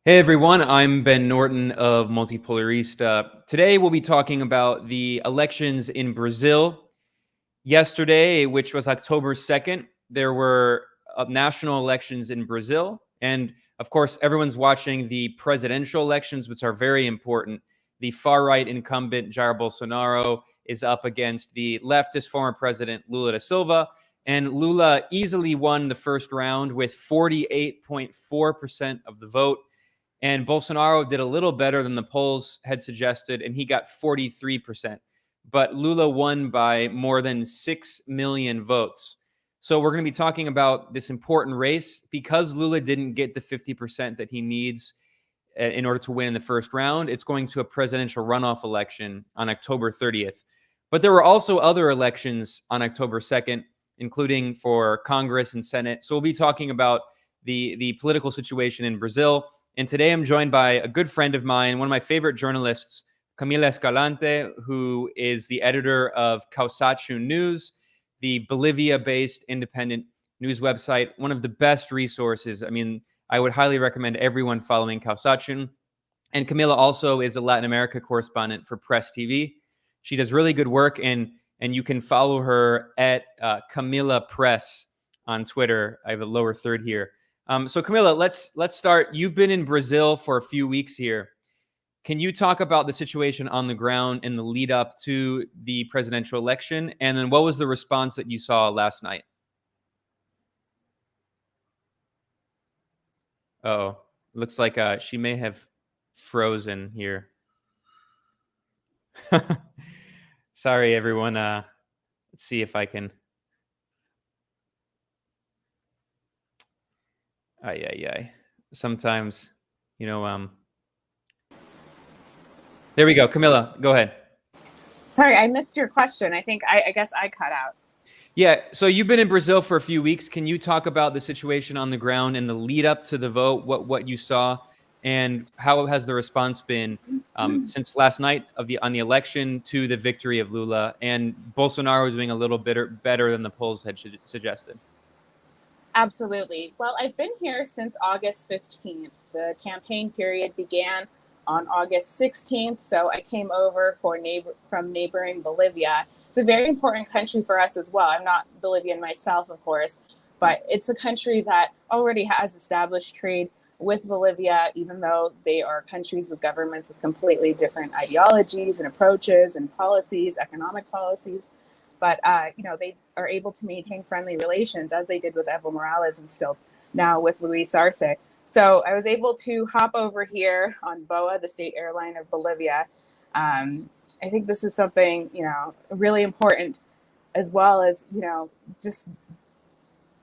Hey everyone, I'm Ben Norton of Multipolarista. Today we'll be talking about the elections in Brazil. Yesterday, which was October 2nd, there were national elections in Brazil. And of course, everyone's watching the presidential elections, which are very important. The far-right incumbent Jair Bolsonaro is up against the leftist former president Lula da Silva. And Lula easily won the first round with 48.4% of the vote. And Bolsonaro did a little better than the polls had suggested, and he got 43%. But Lula won by more than 6 million votes. So we're going to be talking about this important race because Lula didn't get the 50% that he needs in order to win in the first round. It's going to a presidential runoff election on October 30th. But there were also other elections on October 2nd, including for Congress and Senate. So we'll be talking about the political situation in Brazil. And today I'm joined by a good friend of mine, one of my favorite journalists, Camila Escalante, who is the editor of Causation News, the Bolivia-based independent news website, one of the best resources. I mean, I would highly recommend everyone following Causation. And Camila also is a Latin America correspondent for Press TV. She does really good work, and you can follow her at Camila Press on Twitter. I have a lower third here. So Camila, let's start. You've been in Brazil for a few weeks here. Can you talk about the situation on the ground in the lead up to the presidential election? And then what was the response that you saw last night? Oh, looks like she may have frozen here. Sorry, everyone. Let's see if I can. Ay. Sometimes, there we go. Camila, go ahead. Sorry, I missed your question. I guess I cut out. Yeah, so you've been in Brazil for a few weeks. Can you talk about the situation on the ground and the lead up to the vote, what you saw, and how has the response been since last night on the election to the victory of Lula and Bolsonaro doing a little better than the polls had suggested? Absolutely. Well, I've been here since August 15th. The campaign period began on August 16th, so I came over from neighboring Bolivia. It's a very important country for us as well. I'm not Bolivian myself, of course, but it's a country that already has established trade with Bolivia, even though they are countries with governments with completely different ideologies and approaches and policies, economic policies. But they are able to maintain friendly relations as they did with Evo Morales and still now with Luis Arce. So I was able to hop over here on BOA, the state airline of Bolivia. I think this is something, really important, as well as, just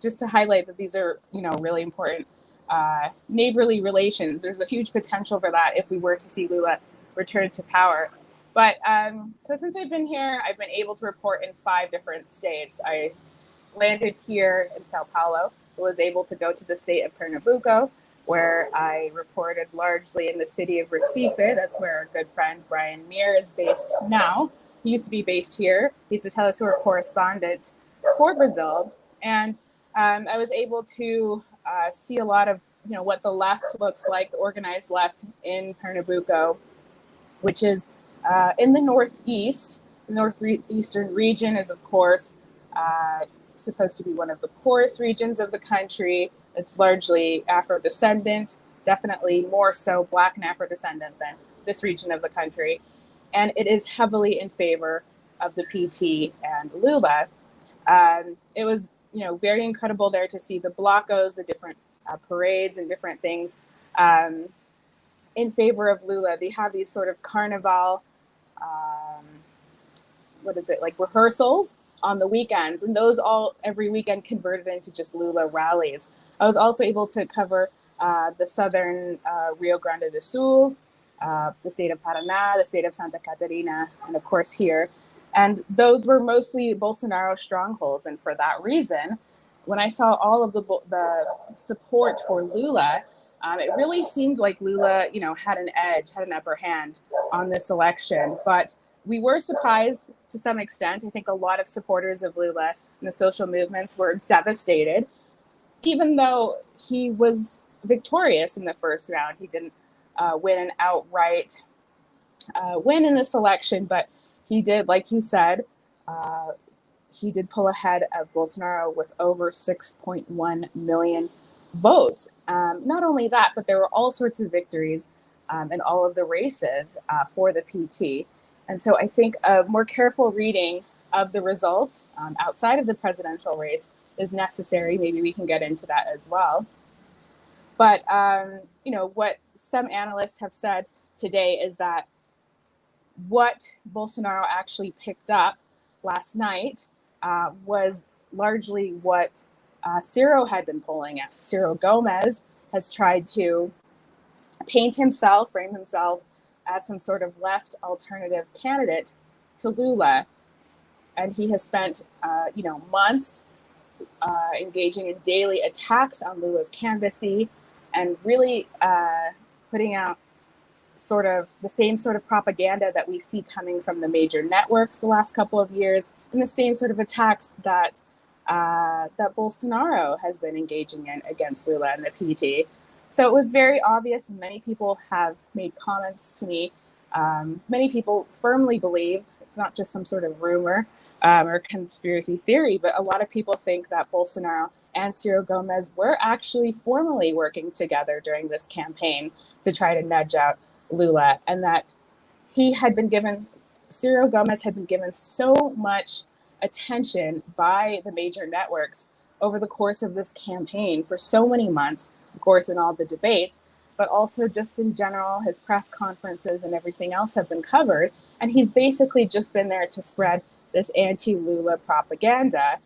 to highlight that these are, really important neighborly relations. There's a huge potential for that if we were to see Lula return to power. But so since I've been here, I've been able to report in 5 different states. I landed here in Sao Paulo, was able to go to the state of Pernambuco, where I reported largely in the city of Recife. That's where our good friend Brian Meir is based now. He used to be based here. He's a Telesur correspondent for Brazil. And I was able to see a lot of what the left looks like, the organized left in Pernambuco, which is in the northeast. The northeastern region is, of course, supposed to be one of the poorest regions of the country. It's largely Afro-descendant, definitely more so Black and Afro-descendant than this region of the country. And it is heavily in favor of the PT and Lula. It was, very incredible there to see the blocos, the different parades and different things in favor of Lula. They have these sort of carnival, rehearsals on the weekends, and those all every weekend converted into just Lula rallies. I was also able to cover the southern Rio Grande do Sul, the state of Paraná, the state of Santa Catarina, and of course here. And those were mostly Bolsonaro strongholds. And for that reason, when I saw all of the support for Lula, it really seemed like Lula, had an edge, had an upper hand on this election. But we were surprised to some extent. I think a lot of supporters of Lula and the social movements were devastated, even though he was victorious in the first round. He didn't win an outright win in this election, but he did, like you said, he did pull ahead of Bolsonaro with over 6.1 million votes. Not only that, but there were all sorts of victories in all of the races for the PT. And so I think a more careful reading of the results outside of the presidential race is necessary. Maybe we can get into that as well. But, what some analysts have said today is that what Bolsonaro actually picked up last night was largely what Ciro had been polling at. Ciro Gomez has tried to frame himself as some sort of left alternative candidate to Lula. And he has spent, months engaging in daily attacks on Lula's candidacy and really putting out sort of the same sort of propaganda that we see coming from the major networks the last couple of years, and the same sort of attacks that that Bolsonaro has been engaging in against Lula and the PT. So it was very obvious, and many people have made comments to me. Many people firmly believe, it's not just some sort of rumor or conspiracy theory, but a lot of people think that Bolsonaro and Ciro Gomez were actually formally working together during this campaign to try to nudge out Lula, and that Ciro Gomez had been given so much attention by the major networks over the course of this campaign for so many months, of course, in all the debates, but also just in general, his press conferences and everything else have been covered. And he's basically just been there to spread this anti-Lula propaganda.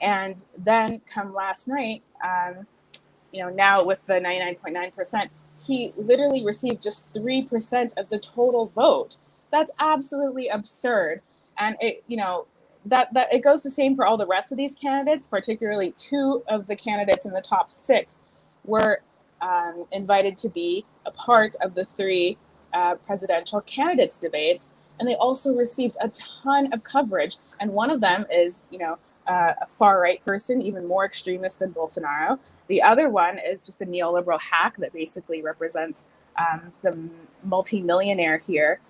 And then come last night, now with the 99.9%, he literally received just 3% of the total vote. That's absolutely absurd. And that it goes the same for all the rest of these candidates, particularly 2 of the candidates in the top 6 were invited to be a part of the 3 presidential candidates debates. And they also received a ton of coverage. And one of them is, a far-right person, even more extremist than Bolsonaro. The other one is just a neoliberal hack that basically represents some multi-millionaire here.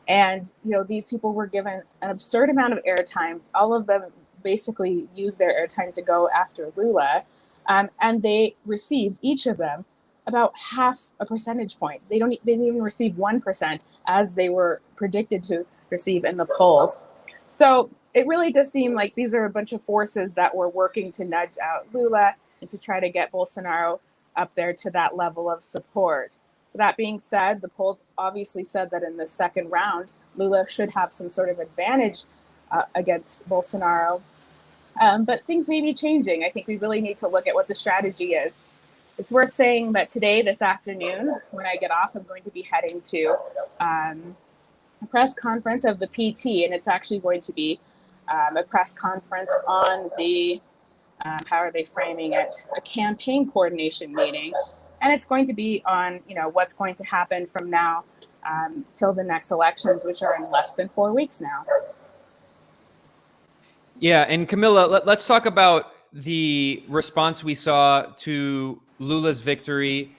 And, these people were given an absurd amount of airtime. All of them basically used their airtime to go after Lula. And they received, each of them, about half a percentage point. They didn't even receive 1% as they were predicted to receive in the polls. So it really does seem like these are a bunch of forces that were working to nudge out Lula and to try to get Bolsonaro up there to that level of support. That being said, the polls obviously said that in the second round, Lula should have some sort of advantage against Bolsonaro. But things may be changing. I think we really need to look at what the strategy is. It's worth saying that today, this afternoon, when I get off, I'm going to be heading to a press conference of the PT, and it's actually going to be a press conference on the, how are they framing it, a campaign coordination meeting. And it's going to be on, what's going to happen from now till the next elections, which are in less than 4 weeks now. Yeah, and Camila, let's talk about the response we saw to Lula's victory.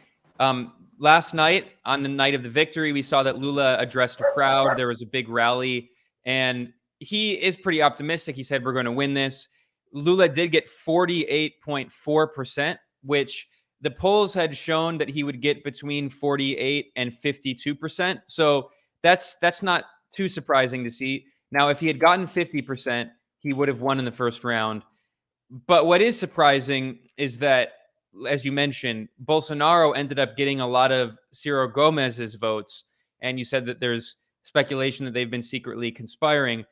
Last night, on the night of the victory, we saw that Lula addressed a crowd. There was a big rally, and he is pretty optimistic. He said, we're going to win this. Lula did get 48.4%, which the polls had shown that he would get between 48 and 52%. So that's not too surprising to see. Now, if he had gotten 50%, he would have won in the first round. But what is surprising is that, as you mentioned, Bolsonaro ended up getting a lot of Ciro Gomez's votes. And you said that there's speculation that they've been secretly conspiring.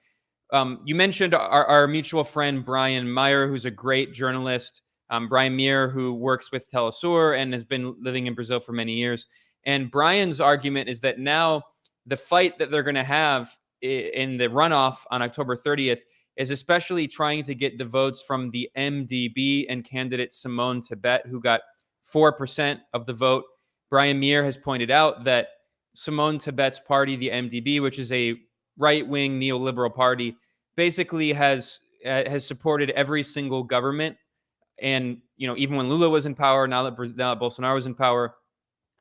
You mentioned our mutual friend, Brian Meyer, who's a great journalist. Brian Meyer, who works with Telesur and has been living in Brazil for many years. And Brian's argument is that now the fight that they're going to have in the runoff on October 30th is especially trying to get the votes from the MDB and candidate Simone Tebet, who got 4% of the vote. Brian Meyer has pointed out that Simone Tebet's party, the MDB, which is a right-wing neoliberal party, basically has supported every single government and even when Lula was in power, now that Bolsonaro is in power,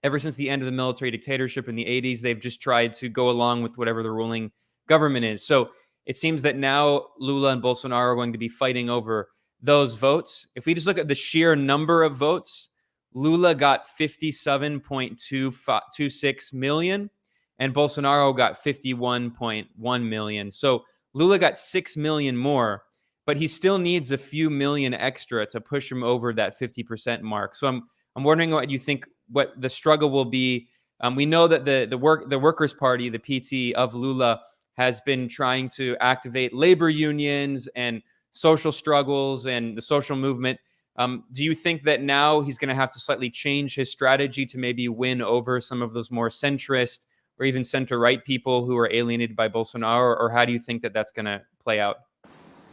ever since the end of the military dictatorship in the 80s, they've just tried to go along with whatever the ruling government is. So it seems that now Lula and Bolsonaro are going to be fighting over those votes. If we just look at the sheer number of votes, Lula got 57.26 million and Bolsonaro got 51.1 million. So Lula got 6 million more, but he still needs a few million extra to push him over that 50% mark. So I'm wondering what you think, what the struggle will be. We know that the Workers' Party, the PT of Lula, has been trying to activate labor unions and social struggles and the social movement. Do you think that now he's going to have to slightly change his strategy to maybe win over some of those more centrist or even center-right people who are alienated by Bolsonaro, or how do you think that that's going to play out?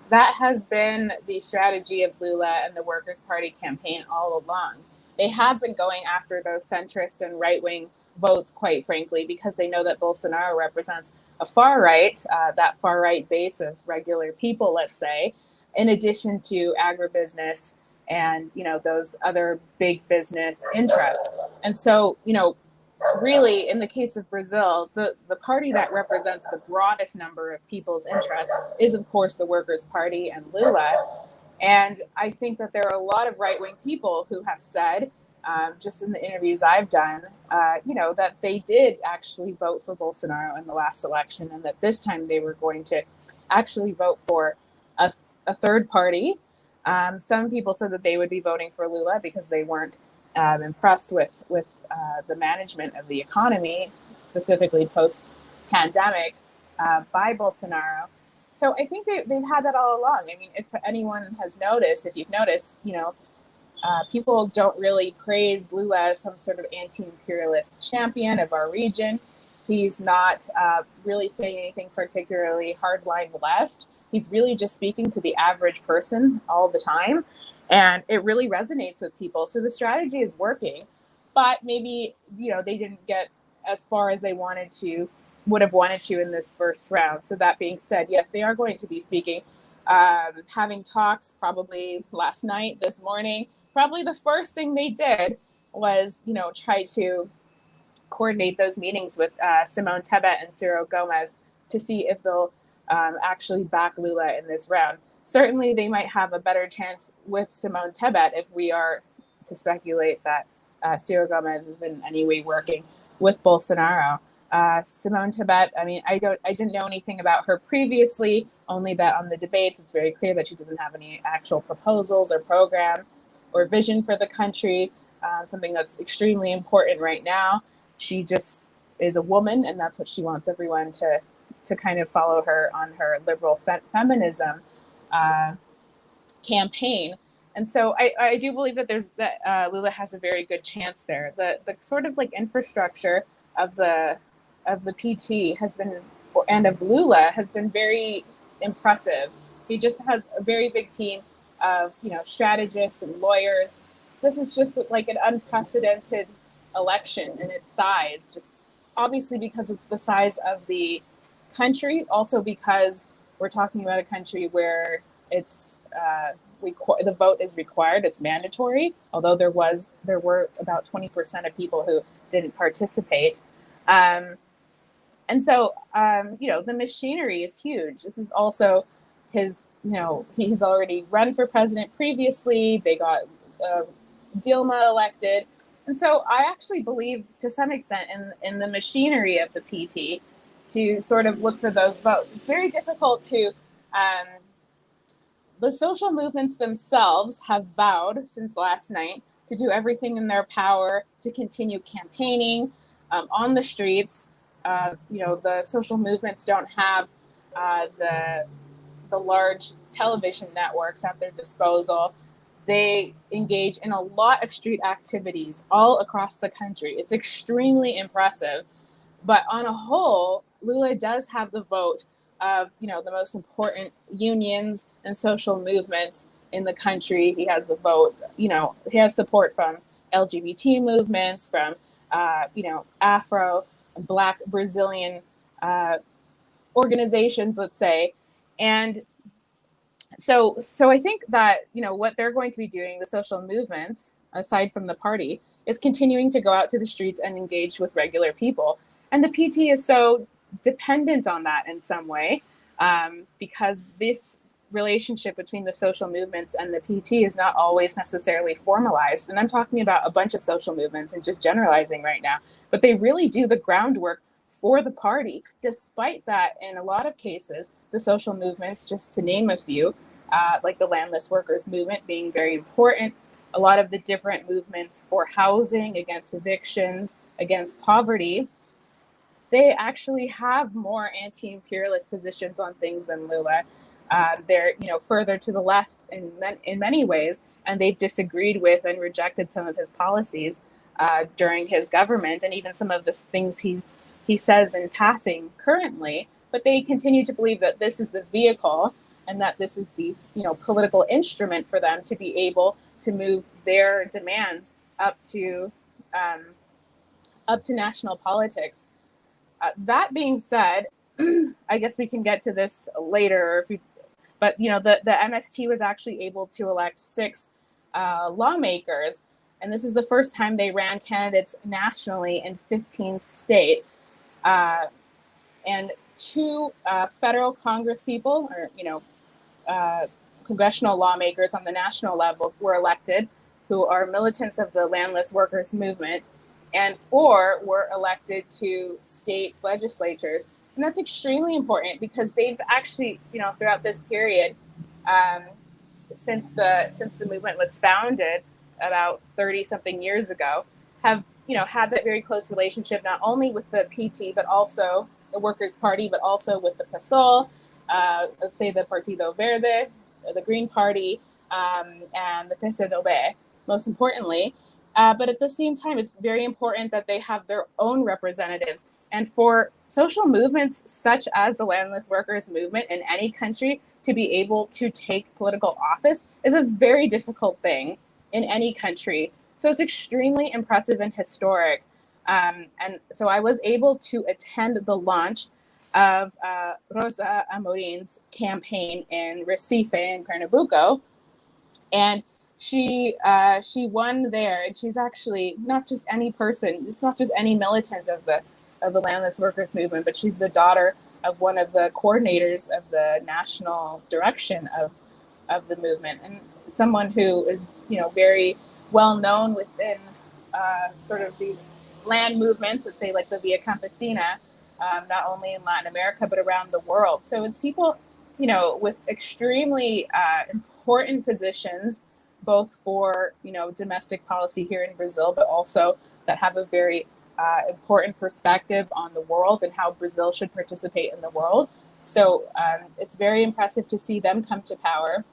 That has been the strategy of Lula and the Workers' Party campaign all along. They have been going after those centrist and right-wing votes, quite frankly, because they know that Bolsonaro represents a far right, that far right base of regular people, let's say, in addition to agribusiness and, those other big business interests. And so, really, in the case of Brazil, the party that represents the broadest number of people's interests is, of course, the Workers' Party and Lula. And I think that there are a lot of right-wing people who have said, just in the interviews I've done, that they did actually vote for Bolsonaro in the last election, and that this time they were going to actually vote for a third party. Some people said that they would be voting for Lula because they weren't impressed with the management of the economy, specifically post-pandemic, by Bolsonaro. So I think they've had that all along. I mean, if anyone has noticed, if you've noticed, people don't really praise Lula as some sort of anti-imperialist champion of our region. He's not really saying anything particularly hardline left. He's really just speaking to the average person all the time. And it really resonates with people. So the strategy is working, but maybe, they didn't get as far as they would have wanted to in this first round. So that being said, yes, they are going to be speaking, having talks probably last night, this morning. Probably the first thing they did was, try to coordinate those meetings with Simone Tebet and Ciro Gomez to see if they'll actually back Lula in this round. Certainly, they might have a better chance with Simone Tebet if we are to speculate that Ciro Gomez is in any way working with Bolsonaro. Simone Tebet, I mean, I didn't know anything about her previously, only that on the debates, it's very clear that she doesn't have any actual proposals or program or vision for the country, something that's extremely important right now. She just is a woman, and that's what she wants everyone to kind of follow her on her liberal feminism campaign. And so I do believe that Lula has a very good chance there. The sort of like infrastructure of the PT has been, and of Lula, has been very impressive. He just has a very big team of strategists and lawyers. This is just like an unprecedented election in its size, just obviously because of the size of the country, also because we're talking about a country where it's the vote is required, it's mandatory, although there were about 20% of people who didn't participate. And so, the machinery is huge. This is also his, he's already run for president previously. They got Dilma elected. And so I actually believe to some extent in the machinery of the PT to sort of look for those votes. It's very difficult to, the social movements themselves have vowed since last night to do everything in their power to continue campaigning on the streets. The social movements don't have the large television networks at their disposal. They engage in a lot of street activities all across the country. It's extremely impressive. But on a whole, Lula does have the vote of, the most important unions and social movements in the country. He has the vote, he has support from LGBT movements, from, Afro and Black Brazilian organizations, let's say. And So I think that, what they're going to be doing, the social movements, aside from the party, is continuing to go out to the streets and engage with regular people. And the PT is so dependent on that in some way, because this relationship between the social movements and the PT is not always necessarily formalized. And I'm talking about a bunch of social movements and just generalizing right now, but they really do the groundwork for the party. Despite that, in a lot of cases, the social movements, just to name a few, like the landless workers movement being very important, a lot of the different movements for housing, against evictions, against poverty, they actually have more anti-imperialist positions on things than Lula. They're further to the left in many ways, and they've disagreed with and rejected some of his policies during his government, and even some of the things he says in passing currently. But they continue to believe that this is the vehicle and that this is the political instrument for them to be able to move their demands um, up to national politics. That being said, I guess we can get to this later. But the MST was actually able to elect 6 lawmakers, and this is the first time they ran candidates nationally in 15 states. And 2 federal Congress people, or congressional lawmakers on the national level, were elected, who are militants of the landless workers movement, and 4 were elected to state legislatures. And that's extremely important because they've actually, throughout this period, um, since the movement was founded about 30 something years ago, have had that very close relationship, not only with the PT but also the Workers' Party, but also with the PSOL, let's say the Partido Verde, the Green Party, and the PSDB, most importantly. But at the same time, it's very important that they have their own representatives. And for social movements such as the landless workers movement in any country to be able to take political office is a very difficult thing in any country. So it's extremely impressive and historic. And so I was able to attend the launch of Rosa Amorin's campaign in Recife and Pernambuco, and she won there. And she's actually not just any person. It's not just any militant of the landless workers movement, but she's the daughter of one of the coordinators of the national direction of the movement, and someone who is very well known within sort of these land movements, let's say like the Via Campesina, not only in Latin America but around the world. So it's people with extremely important positions, both for domestic policy here in Brazil, but also that have a very important perspective on the world and how Brazil should participate in the world. So it's very impressive to see them come to power.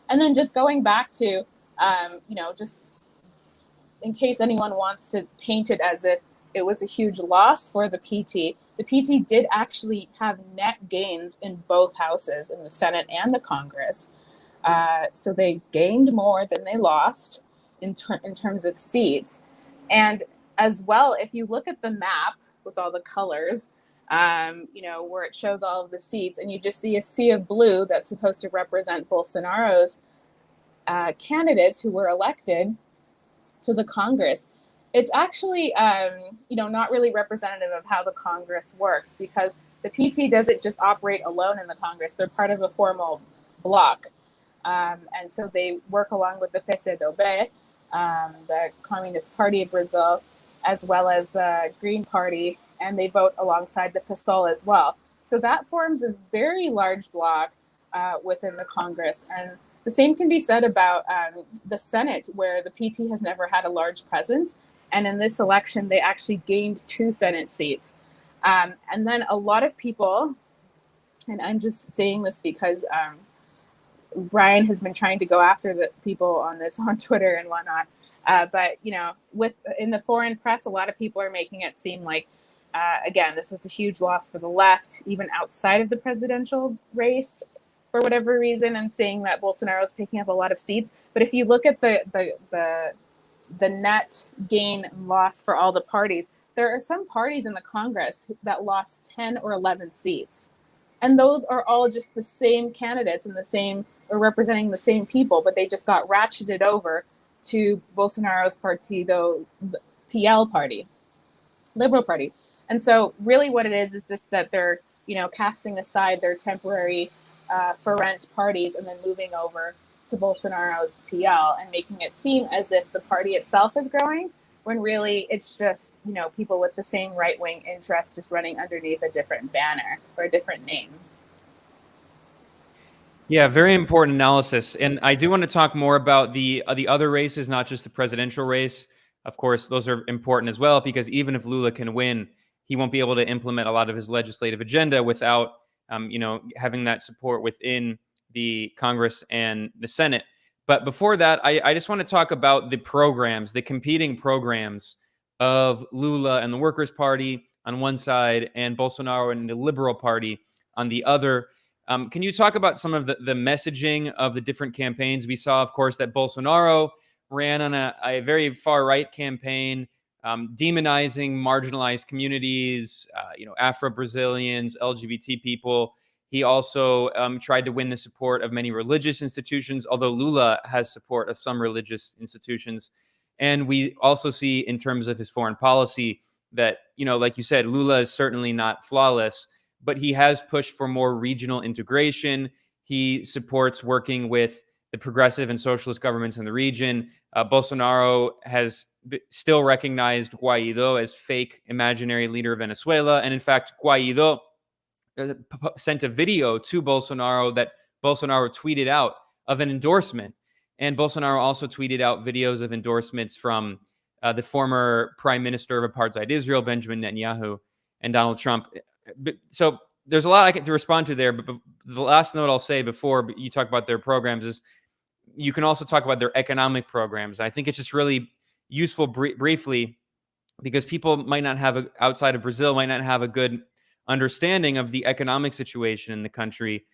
And then just going back to, just in case anyone wants to paint it as if it was a huge loss for the PT did actually have net gains in both houses, in the Senate and the Congress. So they gained more than they lost in terms of seats. And as well, if you look at the map with all the colors, where it shows all of the seats, and you just see a sea of blue that's supposed to represent Bolsonaro's candidates who were elected to the Congress. It's actually, not really representative of how the Congress works, because the PT doesn't just operate alone in the Congress. They're part of a formal bloc. And so they work along with the PCdoB, the Communist Party of Brazil, as well as the Green Party, and they vote alongside the PSOL as well. So that forms a very large bloc within the Congress. And the same can be said about the Senate, where the PT has never had a large presence. And in this election, they actually gained 2 Senate seats. And then a lot of people, and I'm just saying this because Brian has been trying to go after the people on this on Twitter and whatnot. But in the foreign press, a lot of people are making it seem like, again, this was a huge loss for the left, even outside of the presidential race, for whatever reason, and saying that Bolsonaro is picking up a lot of seats. But if you look at the net gain and loss for all the parties, there are some parties in the Congress that lost 10 or 11 seats. And those are all just the same candidates and the same, or representing the same people, but they just got ratcheted over to Bolsonaro's partido, PL party, Liberal Party. And so really what it is this, that they're, casting aside their temporary for rent parties and then moving over to Bolsonaro's PL and making it seem as if the party itself is growing, when really it's just, people with the same right-wing interests just running underneath a different banner or a different name. Yeah, very important analysis. And I do want to talk more about the other races, not just the presidential race. Of course, those are important as well, because even if Lula can win, he won't be able to implement a lot of his legislative agenda without, having that support within the Congress and the Senate. But before that, I just want to talk about the programs, the competing programs of Lula and the Workers' Party on one side and Bolsonaro and the Liberal Party on the other. Can you talk about some of the messaging of the different campaigns? We saw, of course, that Bolsonaro ran on a very far-right campaign, demonizing marginalized communities, Afro-Brazilians, LGBT people. He also tried to win the support of many religious institutions, although Lula has support of some religious institutions. And we also see, in terms of his foreign policy, that, like you said, Lula is certainly not flawless, but he has pushed for more regional integration. He supports working with the progressive and socialist governments in the region. Bolsonaro has still recognized Guaido as fake imaginary leader of Venezuela. And in fact, Guaido sent a video to Bolsonaro that Bolsonaro tweeted out of an endorsement. And Bolsonaro also tweeted out videos of endorsements from the former prime minister of apartheid Israel, Benjamin Netanyahu, and Donald Trump. So there's a lot I can to respond to there, but the last note I'll say before you talk about their programs is you can also talk about their economic programs. I think it's just really useful briefly, because people might not have outside of Brazil might not have a good understanding of the economic situation in the country.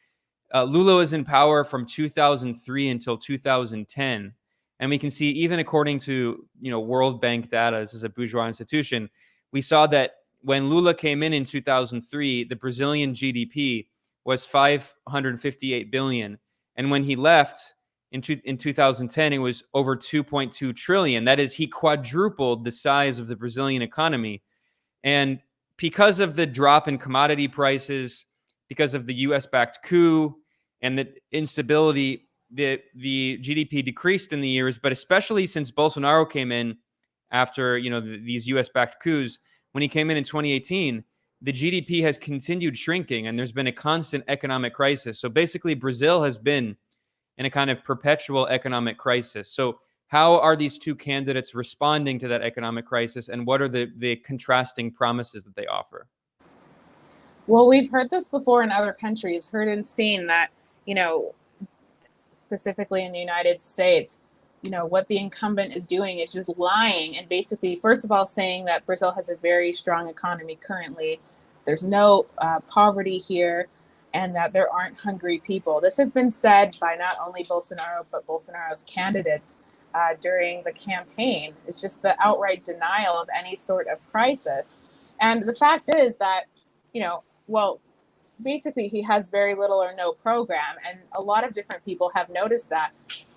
Lula was in power from 2003 until 2010. And we can see, even according to World Bank data, this is a bourgeois institution, we saw that when Lula came in 2003, the Brazilian GDP was 558 billion. And when he left in 2010, it was over 2.2 trillion. That is, he quadrupled the size of the Brazilian economy. And because of the drop in commodity prices, because of the US-backed coup and the instability, the GDP decreased in the years, but especially since Bolsonaro came in after these US-backed coups. When he came in 2018, the GDP has continued shrinking, and there's been a constant economic crisis. So basically, Brazil has been in a kind of perpetual economic crisis. So how are these two candidates responding to that economic crisis, and what are the contrasting promises that they offer? Well, we've heard this before in other countries, heard and seen that, specifically in the United States, what the incumbent is doing is just lying and basically, first of all, saying that Brazil has a very strong economy currently. There's no poverty here, and that there aren't hungry people. This has been said by not only Bolsonaro, but Bolsonaro's candidates during the campaign. It's just the outright denial of any sort of crisis. And the fact is that, basically he has very little or no program. And a lot of different people have noticed that.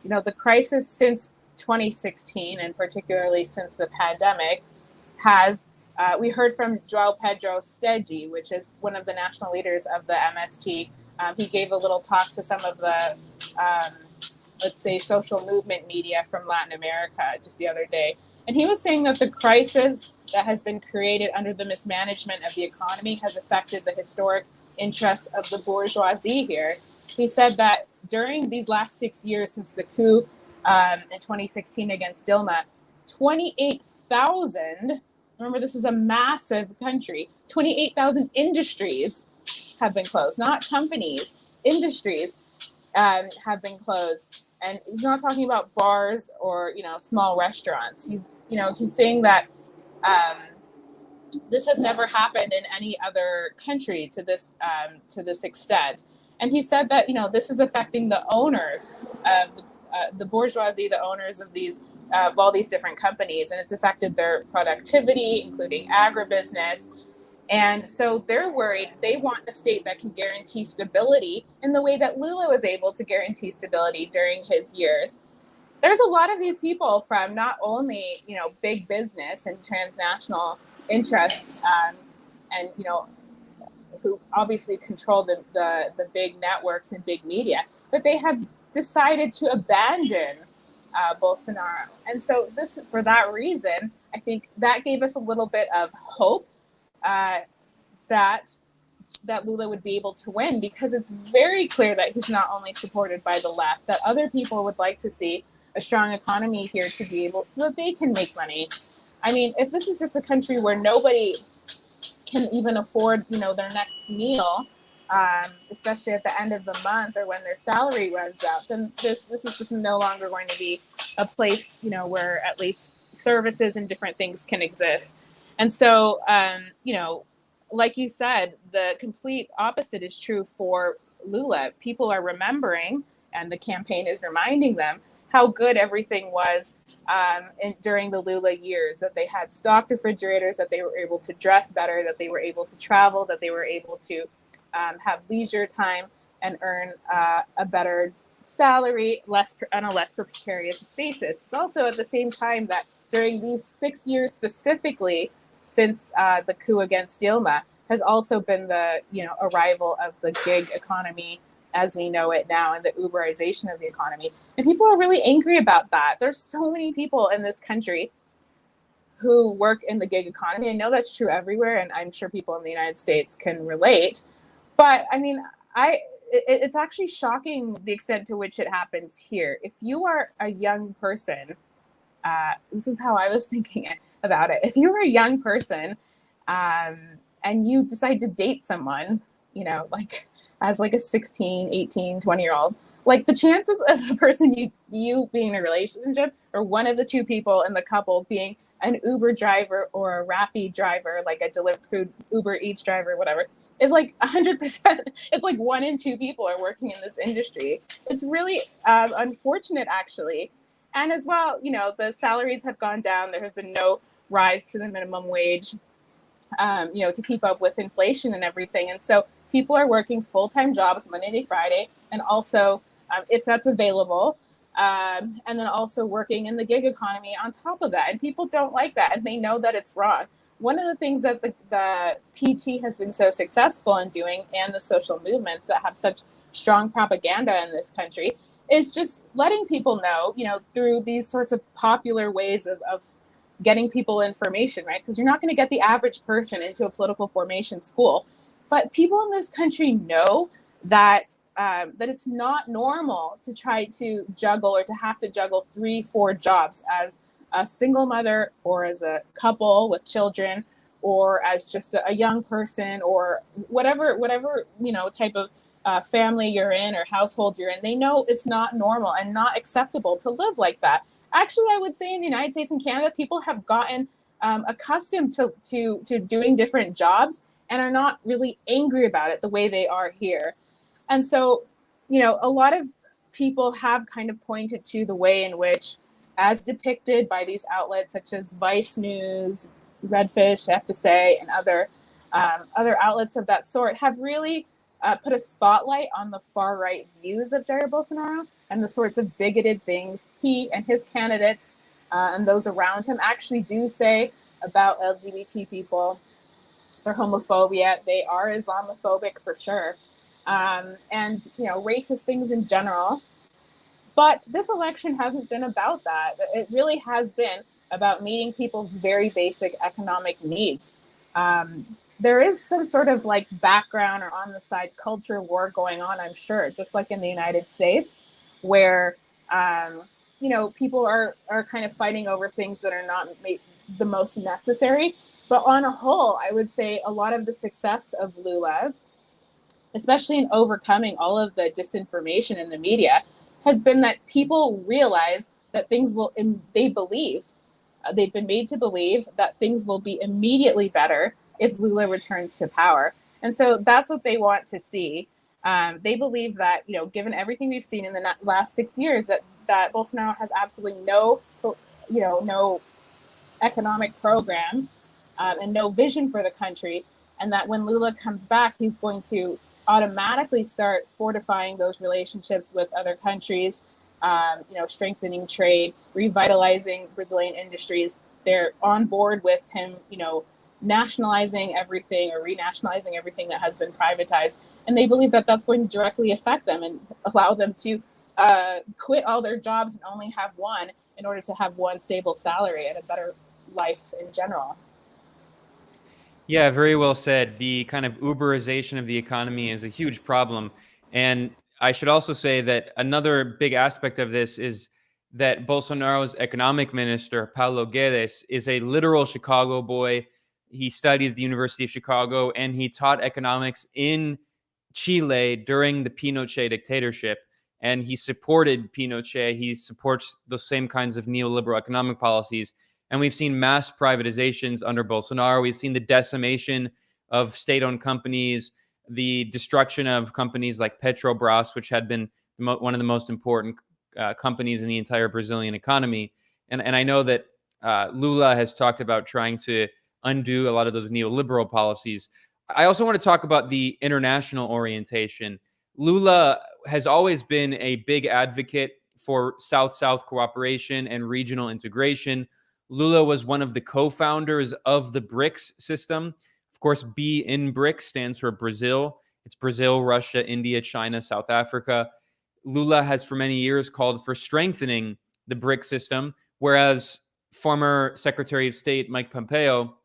The crisis since 2016, and particularly since the pandemic, has, we heard from João Pedro Stegi, which is one of the national leaders of the MST. He gave a little talk to some of the, let's say, social movement media from Latin America just the other day. And he was saying that the crisis that has been created under the mismanagement of the economy has affected the historic interests of the bourgeoisie here. He said that during these last 6 years since the coup in 2016 against Dilma, 28,000, remember this is a massive country, 28,000 industries have been closed, not companies, industries have been closed. And he's not talking about bars or, small restaurants. He's saying that this has never happened in any other country to this extent. And he said that, this is affecting the owners of the bourgeoisie, the owners of all these different companies, and it's affected their productivity, including agribusiness. And so they're worried. They want a state that can guarantee stability in the way that Lula was able to guarantee stability during his years. There's a lot of these people from not only, big business and transnational interests, and, who obviously control the big networks and big media, but they have decided to abandon Bolsonaro. And so for that reason, I think that gave us a little bit of hope that Lula would be able to win, because it's very clear that he's not only supported by the left, that other people would like to see a strong economy here to be able, so that they can make money. I mean, if this is just a country where nobody can even afford, their next meal, especially at the end of the month or when their salary runs out, then this is just no longer going to be a place, where at least services and different things can exist. And so, like you said, the complete opposite is true for Lula. People are remembering, and the campaign is reminding them, how good everything was during the Lula years, that they had stocked refrigerators, that they were able to dress better, that they were able to travel, that they were able to have leisure time and earn a better salary on a less precarious basis. It's also at the same time that during these 6 years specifically, since the coup against Dilma, has also been the arrival of the gig economy as we know it now, and the Uberization of the economy. And people are really angry about that. There's so many people in this country who work in the gig economy. I know that's true everywhere, and I'm sure people in the United States can relate. But I mean, it's actually shocking the extent to which it happens here. If you are a young person, this is how I was thinking about it. If you were a young person and you decide to date someone, as like a 16, 18, 20-year-old, like the chances of the person you being in a relationship, or one of the two people in the couple being an Uber driver or a Rappi driver, like a delivered food, Uber Eats driver, whatever, is like 100%. It's like 1 in 2 people are working in this industry. It's really unfortunate, actually. And as well, the salaries have gone down. There has been no rise to the minimum wage, to keep up with inflation and everything. And so people are working full-time jobs Monday to Friday, and also, if that's available, and then also working in the gig economy on top of that. And people don't like that, and they know that it's wrong. One of the things that the PT has been so successful in doing, and the social movements that have such strong propaganda in this country, is just letting people know, through these sorts of popular ways of getting people information, right? Because you're not going to get the average person into a political formation school. But people in this country know that that it's not normal to try to juggle, or to have to juggle 3-4 jobs as a single mother, or as a couple with children, or as just a young person, or whatever type of family you're in or household you're in. They know it's not normal and not acceptable to live like that. Actually, I would say in the United States and Canada, people have gotten accustomed to doing different jobs, and are not really angry about it the way they are here. And so, a lot of people have kind of pointed to the way in which, as depicted by these outlets such as Vice News, Redfish, I have to say, and other outlets of that sort, have really put a spotlight on the far-right views of Jair Bolsonaro, and the sorts of bigoted things he and his candidates and those around him actually do say about LGBT people. Their homophobia, they are Islamophobic for sure, and racist things in general. But this election hasn't been about that. It really has been about meeting people's very basic economic needs. There is some sort of like background or on the side culture war going on, I'm sure, just like in the United States, where people are kind of fighting over things that are not the most necessary. But on a whole, I would say a lot of the success of Lula, especially in overcoming all of the disinformation in the media, has been that people realize that things will, they believe, they've been made to believe that things will be immediately better if Lula returns to power. And so that's what they want to see. They believe that, given everything we've seen in the last 6 years, that Bolsonaro has absolutely no economic program and no vision for the country, and that when Lula comes back, he's going to automatically start fortifying those relationships with other countries, strengthening trade, revitalizing Brazilian industries. They're on board with him, nationalizing everything or renationalizing everything that has been privatized. And they believe that that's going to directly affect them and allow them to quit all their jobs and only have one in order to have one stable salary and a better life in general. Yeah, very well said. The kind of Uberization of the economy is a huge problem. And I should also say that another big aspect of this is that Bolsonaro's economic minister, Paulo Guedes, is a literal Chicago boy. He studied at the University of Chicago and he taught economics in Chile during the Pinochet dictatorship. And he supported Pinochet. He supports the same kinds of neoliberal economic policies. And we've seen mass privatizations under Bolsonaro. We've seen the decimation of state-owned companies, the destruction of companies like Petrobras, which had been one of the most important companies in the entire Brazilian economy. And I know that Lula has talked about trying to undo a lot of those neoliberal policies. I also want to talk about the international orientation. Lula has always been a big advocate for South-South cooperation and regional integration. Lula was one of the co-founders of the BRICS system. Of course, B in BRICS stands for Brazil. It's Brazil, Russia, India, China, South Africa. Lula has for many years called for strengthening the BRICS system, whereas former Secretary of State Mike Pompeo,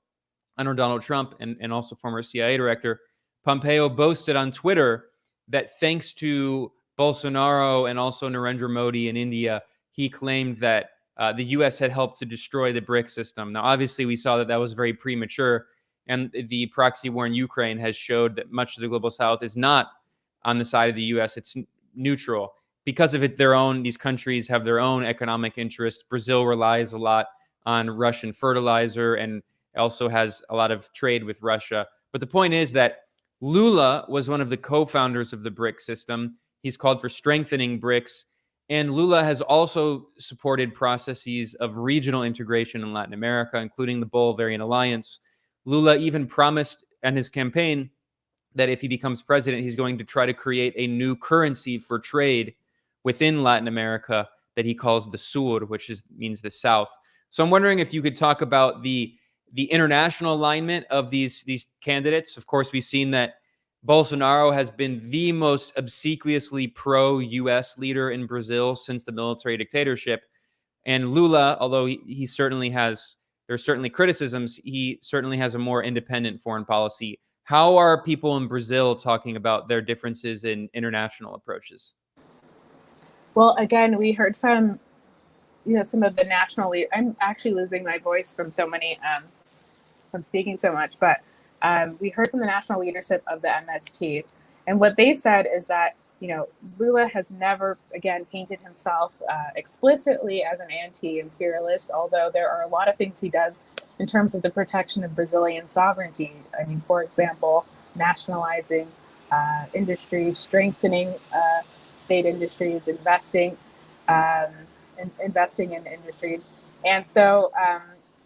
under Donald Trump, and also former CIA director, Pompeo boasted on Twitter that thanks to Bolsonaro and also Narendra Modi in India, he claimed that the U.S. had helped to destroy the BRICS system. Now, obviously, we saw that that was very premature, and the proxy war in Ukraine has showed that much of the global South is not on the side of the U.S. It's neutral. Because of it, these countries have their own economic interests. Brazil relies a lot on Russian fertilizer and also has a lot of trade with Russia. But the point is that Lula was one of the co-founders of the BRICS system. He's called for strengthening BRICS. And Lula has also supported processes of regional integration in Latin America, including the Bolivarian Alliance. Lula even promised in his campaign that if he becomes president, he's going to try to create a new currency for trade within Latin America that he calls the Sur, which means the South. So I'm wondering if you could talk about the international alignment of these candidates. Of course, we've seen that Bolsonaro has been the most obsequiously pro-U.S. leader in Brazil since the military dictatorship. And Lula, although he certainly has, there's certainly criticisms, he certainly has a more independent foreign policy. How are people in Brazil talking about their differences in international approaches? Well, again, we heard from some of the national leaders. I'm actually losing my voice from so many from speaking so much, but we heard from the national leadership of the MST, and what they said is that Lula has never, again, painted himself explicitly as an anti-imperialist, although there are a lot of things he does in terms of the protection of Brazilian sovereignty. I mean, for example, nationalizing industries, strengthening state industries, investing in industries. And so,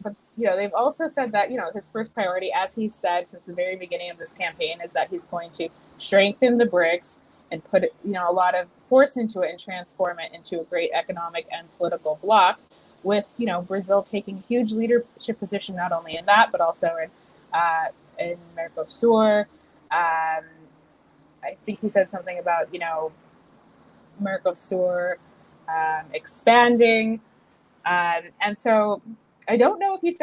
but they've also said that his first priority, as he said since the very beginning of this campaign, is that he's going to strengthen the BRICS and put a lot of force into it and transform it into a great economic and political bloc, with Brazil taking a huge leadership position not only in that but also in Mercosur. I think he said something about Mercosur expanding, and so I don't know if he's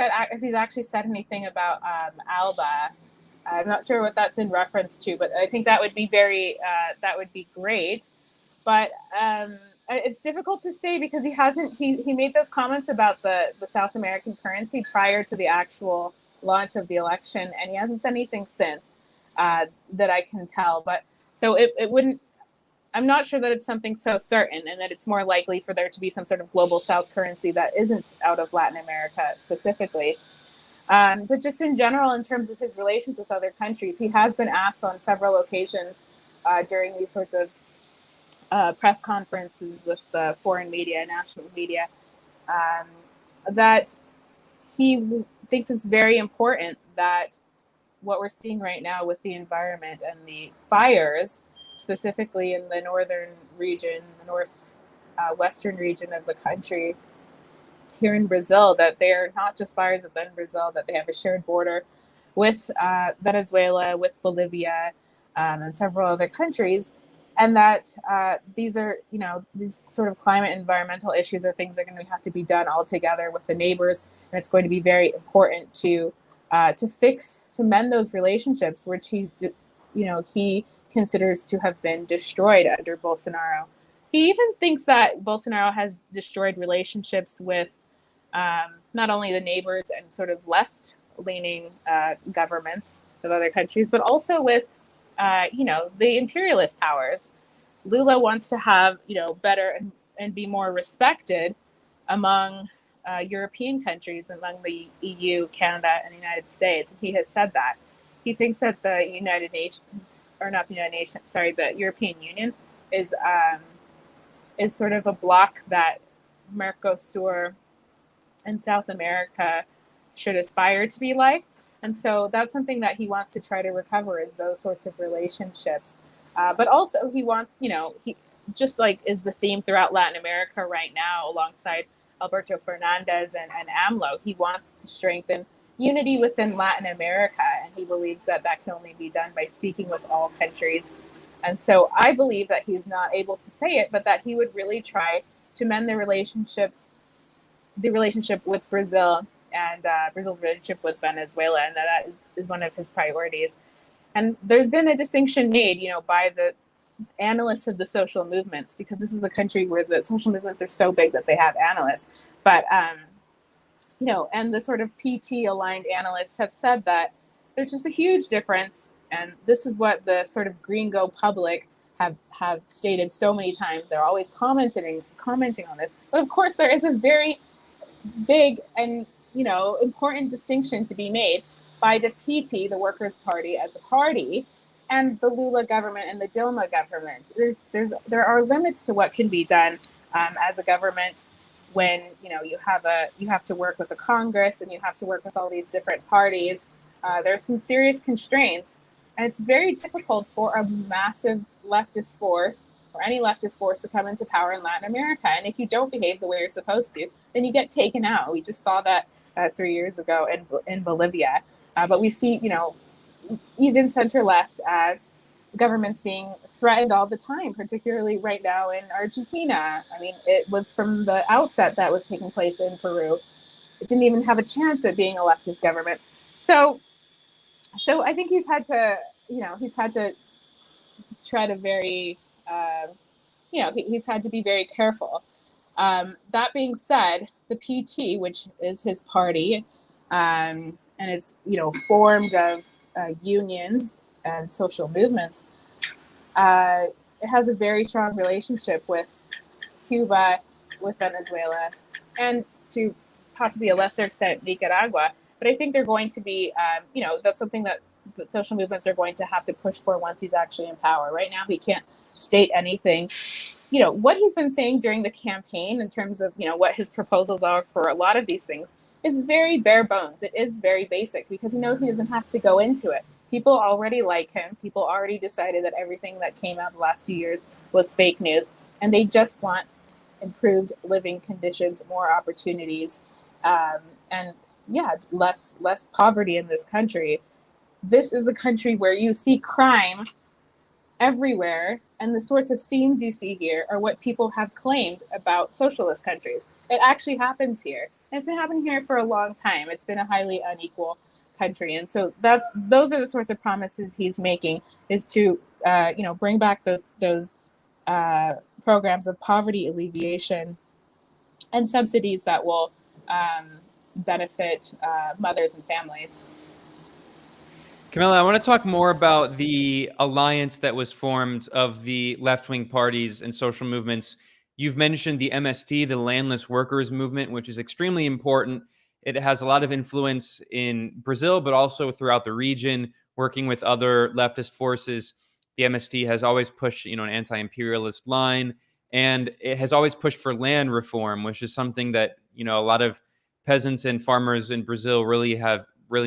actually said anything about ALBA. I'm not sure what that's in reference to, but I think that would be great. But it's difficult to say because he made those comments about the South American currency prior to the actual launch of the election, and he hasn't said anything since that I can tell. But so it wouldn't. I'm not sure that it's something so certain, and that it's more likely for there to be some sort of global South currency that isn't out of Latin America specifically. But just in general, in terms of his relations with other countries, he has been asked on several occasions during these sorts of press conferences with the foreign media, national media, that he thinks it's very important that what we're seeing right now with the environment and the fires, specifically in the northern region, the north western region of the country here in Brazil, that they are not just fires within Brazil, that they have a shared border with Venezuela, with Bolivia, and several other countries, and that these are, these sort of climate and environmental issues are things that are going to have to be done all together with the neighbors, and it's going to be very important to mend those relationships, which he considers to have been destroyed under Bolsonaro. He even thinks that Bolsonaro has destroyed relationships with not only the neighbors and sort of left-leaning governments of other countries, but also with, the imperialist powers. Lula wants to have, better and be more respected among European countries, among the EU, Canada, and the United States. He has said that. He thinks that the European Union is sort of a bloc that Mercosur and South America should aspire to be like. And so that's something that he wants to try to recover, is those sorts of relationships. But also he wants, he just like is the theme throughout Latin America right now, alongside Alberto Fernandez and AMLO. He wants to strengthen unity within Latin America, and he believes that that can only be done by speaking with all countries. And so I believe that he's not able to say it, but that he would really try to mend the relationship with Brazil and Brazil's relationship with Venezuela, and that is one of his priorities. And there's been a distinction made, by the analysts of the social movements, because this is a country where the social movements are so big that they have analysts. But, and the sort of PT-aligned analysts have said that there's just a huge difference. And this is what the sort of gringo public have stated so many times. They're always commenting on this. But of course, there is a very big and, important distinction to be made by the PT, the Workers' Party, as a party, and the Lula government and the Dilma government. There are limits to what can be done as a government when you have to work with the Congress and you have to work with all these different parties. There's some serious constraints, and it's very difficult for a massive leftist force or any leftist force to come into power in Latin America. And if you don't behave the way you're supposed to, then you get taken out. We just saw that 3 years ago in Bolivia. But we see, even center-left governments being threatened all the time, particularly right now in Argentina. I mean, it was from the outset that was taking place in Peru. It didn't even have a chance at being a leftist government. So I think he's had to tread a very, he's had to be very careful. That being said, the PT, which is his party, and it's formed of unions and social movements, it has a very strong relationship with Cuba, with Venezuela, and to possibly a lesser extent Nicaragua. But I think they're going to be, that's something that the social movements are going to have to push for once he's actually in power. Right now, he can't state anything. What he's been saying during the campaign in terms of, what his proposals are for a lot of these things is very bare bones. It is very basic because he knows he doesn't have to go into it. People already like him. People already decided that everything that came out the last 2 years was fake news, and they just want improved living conditions, more opportunities, and less poverty in this country. This is a country where you see crime everywhere, and the sorts of scenes you see here are what people have claimed about socialist countries. It actually happens here. And it's been happening here for a long time. It's been a highly unequal country. And so those are the sorts of promises he's making, is to bring back those programs of poverty alleviation and subsidies that will benefit mothers and families. Camila, I want to talk more about the alliance that was formed of the left-wing parties and social movements. You've mentioned the MST, the Landless Workers Movement, which is extremely important. It has a lot of influence in Brazil, but also throughout the region, working with other leftist forces. The MST has always pushed, an anti-imperialist line, and it has always pushed for land reform, which is something that, a lot of peasants and farmers in Brazil really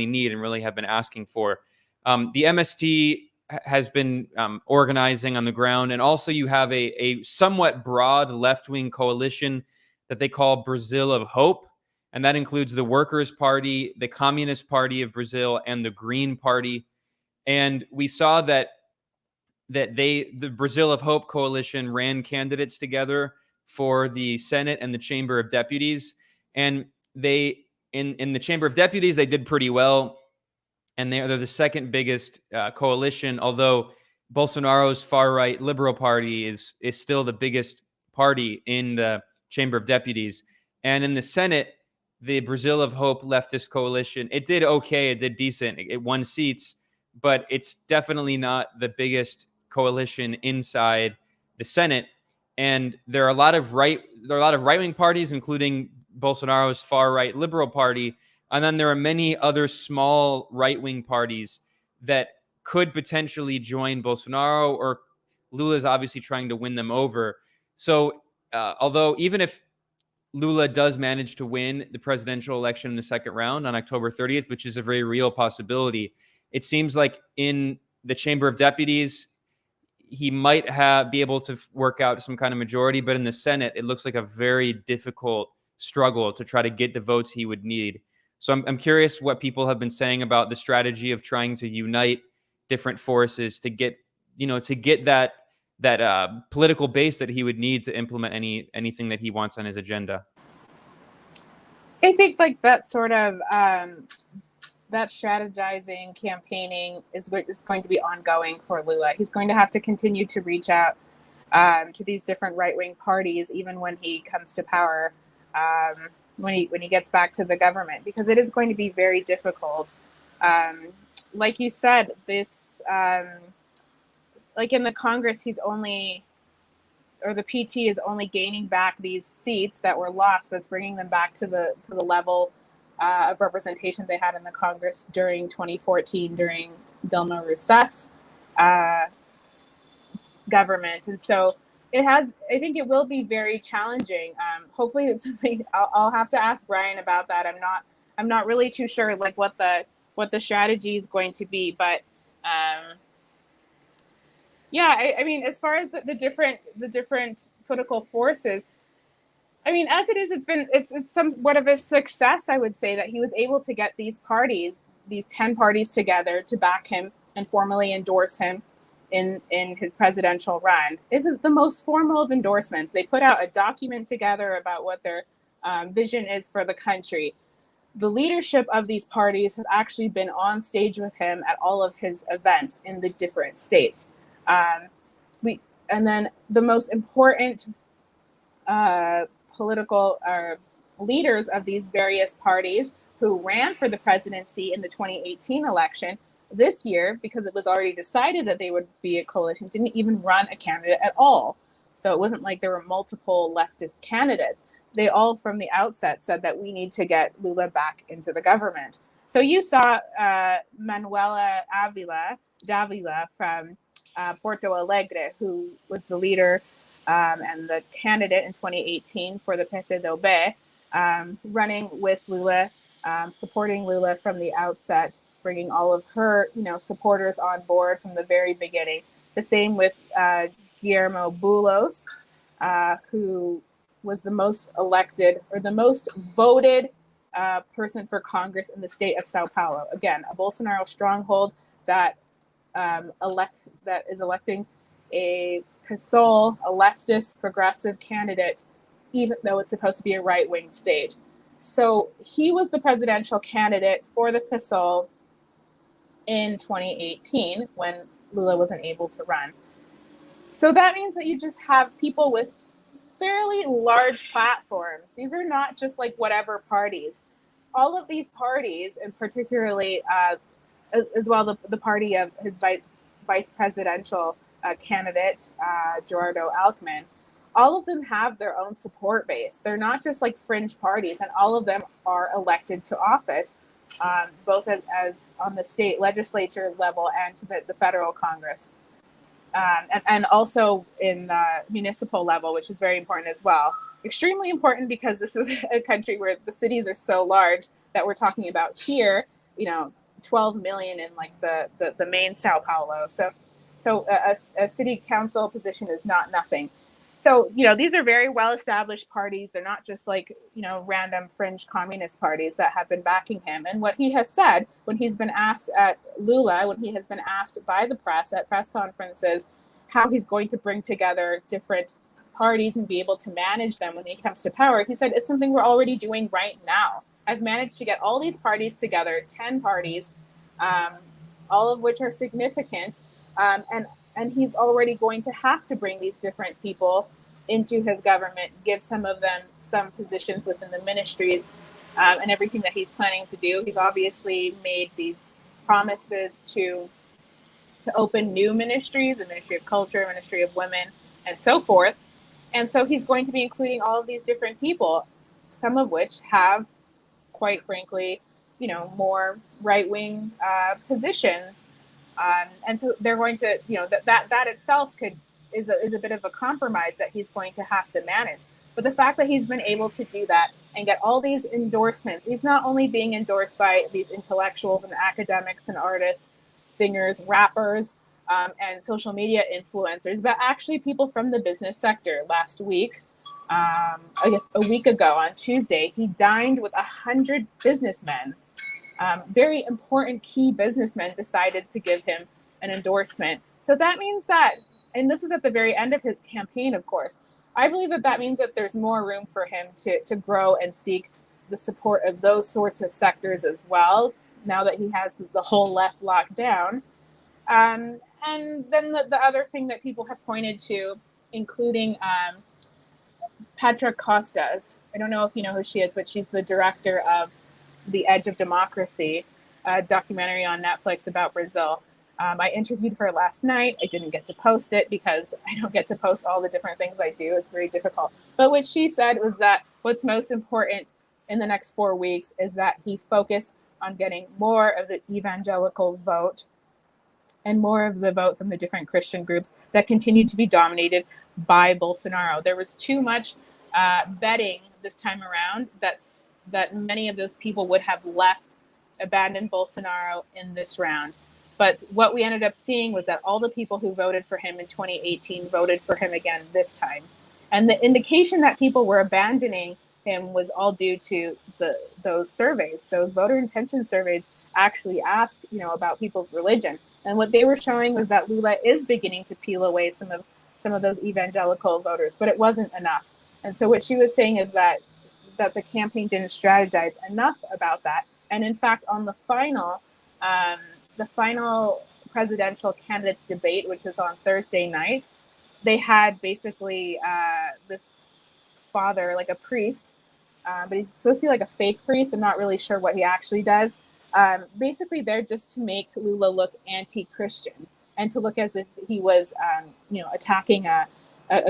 need and really have been asking for. The MST has been organizing on the ground, and also you have a somewhat broad left-wing coalition that they call Brazil of Hope, and that includes the Workers' Party, the Communist Party of Brazil, and the Green Party. And we saw that the Brazil of Hope coalition ran candidates together for the Senate and the Chamber of Deputies, and they in the Chamber of Deputies they did pretty well, and they're the second biggest coalition, although Bolsonaro's far-right Liberal Party is still the biggest party in the Chamber of Deputies. And in the Senate, the Brazil of Hope leftist coalition, it did okay, it did decent, it won seats, but it's definitely not the biggest coalition inside the Senate. And there are a lot of right-wing parties, including Bolsonaro's far-right Liberal Party, and then there are many other small right-wing parties that could potentially join Bolsonaro, or Lula is obviously trying to win them over. So although even if Lula does manage to win the presidential election in the second round on October 30th, which is a very real possibility, it seems like in the Chamber of Deputies, he might be able to work out some kind of majority, but in the Senate, it looks like a very difficult struggle to try to get the votes he would need. So I'm curious what people have been saying about the strategy of trying to unite different forces to get that political base that he would need to implement anything that he wants on his agenda. I think like that sort of that strategizing, campaigning is going to be ongoing for Lula. He's going to have to continue to reach out to these different right-wing parties, even when he comes to power, when he gets back to the government, because it is going to be very difficult. Like you said, this like in the Congress, the PT is only gaining back these seats that were lost. That's bringing them back to the level of representation they had in the Congress during 2014, during Dilma Rousseff's government. And so I think it will be very challenging. Hopefully it's something I'll have to ask Brian about that. I'm not really too sure like what the strategy is going to be, but yeah, I mean, as far as the different political forces, I mean, as it is, it's somewhat of a success, I would say, that he was able to get these 10 parties together to back him and formally endorse him in his presidential run. Isn't the most formal of endorsements. They put out a document together about what their vision is for the country. The leadership of these parties have actually been on stage with him at all of his events in the different states. And then the most important political leaders of these various parties who ran for the presidency in the 2018 election this year, because it was already decided that they would be a coalition, didn't even run a candidate at all. So it wasn't like there were multiple leftist candidates. They all from the outset said that we need to get Lula back into the government. So you saw Manuela Davila from Porto Alegre, who was the leader and the candidate in 2018 for the PCdoB, running with Lula, supporting Lula from the outset, bringing all of her, supporters on board from the very beginning. The same with Guillermo Boulos, who was the most elected or the most voted person for Congress in the state of Sao Paulo. Again, a Bolsonaro stronghold that is electing a PSOL, a leftist progressive candidate, even though it's supposed to be a right-wing state. So he was the presidential candidate for the PSOL in 2018 when Lula wasn't able to run. So that means that you just have people with fairly large platforms. These are not just like whatever parties. All of these parties, and particularly as well the party of his vice presidential candidate, Gerardo Alckmin, all of them have their own support base. They're not just like fringe parties, and all of them are elected to office, both as on the state legislature level and to the federal Congress. And also in municipal level, which is very important as well. Extremely important because this is a country where the cities are so large that we're talking about here, 12 million in like the main Sao Paulo. So a city council position is not nothing. So, these are very well-established parties. They're not just like, random fringe communist parties that have been backing him. And what he has said when he's been asked when he has been asked by the press at press conferences how he's going to bring together different parties and be able to manage them when he comes to power, he said, it's something we're already doing right now. I've managed to get all these parties together, 10 parties, all of which are significant. And he's already going to have to bring these different people into his government, give some of them some positions within the ministries, and everything that he's planning to do. He's obviously made these promises to open new ministries, the Ministry of Culture, Ministry of Women, and so forth. And so he's going to be including all of these different people, some of which have, quite frankly, more right-wing positions. And so they're going to, that itself is a bit of a compromise that he's going to have to manage. But the fact that he's been able to do that and get all these endorsements, he's not only being endorsed by these intellectuals and academics and artists, singers, rappers, and social media influencers, but actually people from the business sector. Last week, I guess a week ago on Tuesday, he dined with 100 businessmen. Very important key businessmen decided to give him an endorsement. So that means that, and this is at the very end of his campaign, of course, I believe that means that there's more room for him to grow and seek the support of those sorts of sectors as well, now that he has the whole left locked down. And then the other thing that people have pointed to, including Petra Costas, I don't know if you know who she is, but she's the director of The Edge of Democracy, a documentary on Netflix about Brazil. I interviewed her last night. I didn't get to post it because I don't get to post all the different things I do. It's very difficult. But what she said was that what's most important in the next 4 weeks is that he focus on getting more of the evangelical vote and more of the vote from the different Christian groups that continue to be dominated by Bolsonaro. There was too much betting this time around that many of those people would have abandoned Bolsonaro in this round. But what we ended up seeing was that all the people who voted for him in 2018 voted for him again this time. And the indication that people were abandoning him was all due to those surveys. Those voter intention surveys actually asked, about people's religion. And what they were showing was that Lula is beginning to peel away some of those evangelical voters, but it wasn't enough. And so what she was saying is that the campaign didn't strategize enough about that. And in fact, on the final presidential candidates debate, which was on Thursday night, they had basically this father, like a priest, but he's supposed to be like a fake priest. I'm not really sure what he actually does. Basically, they're just to make Lula look anti-Christian and to look as if he was, attacking a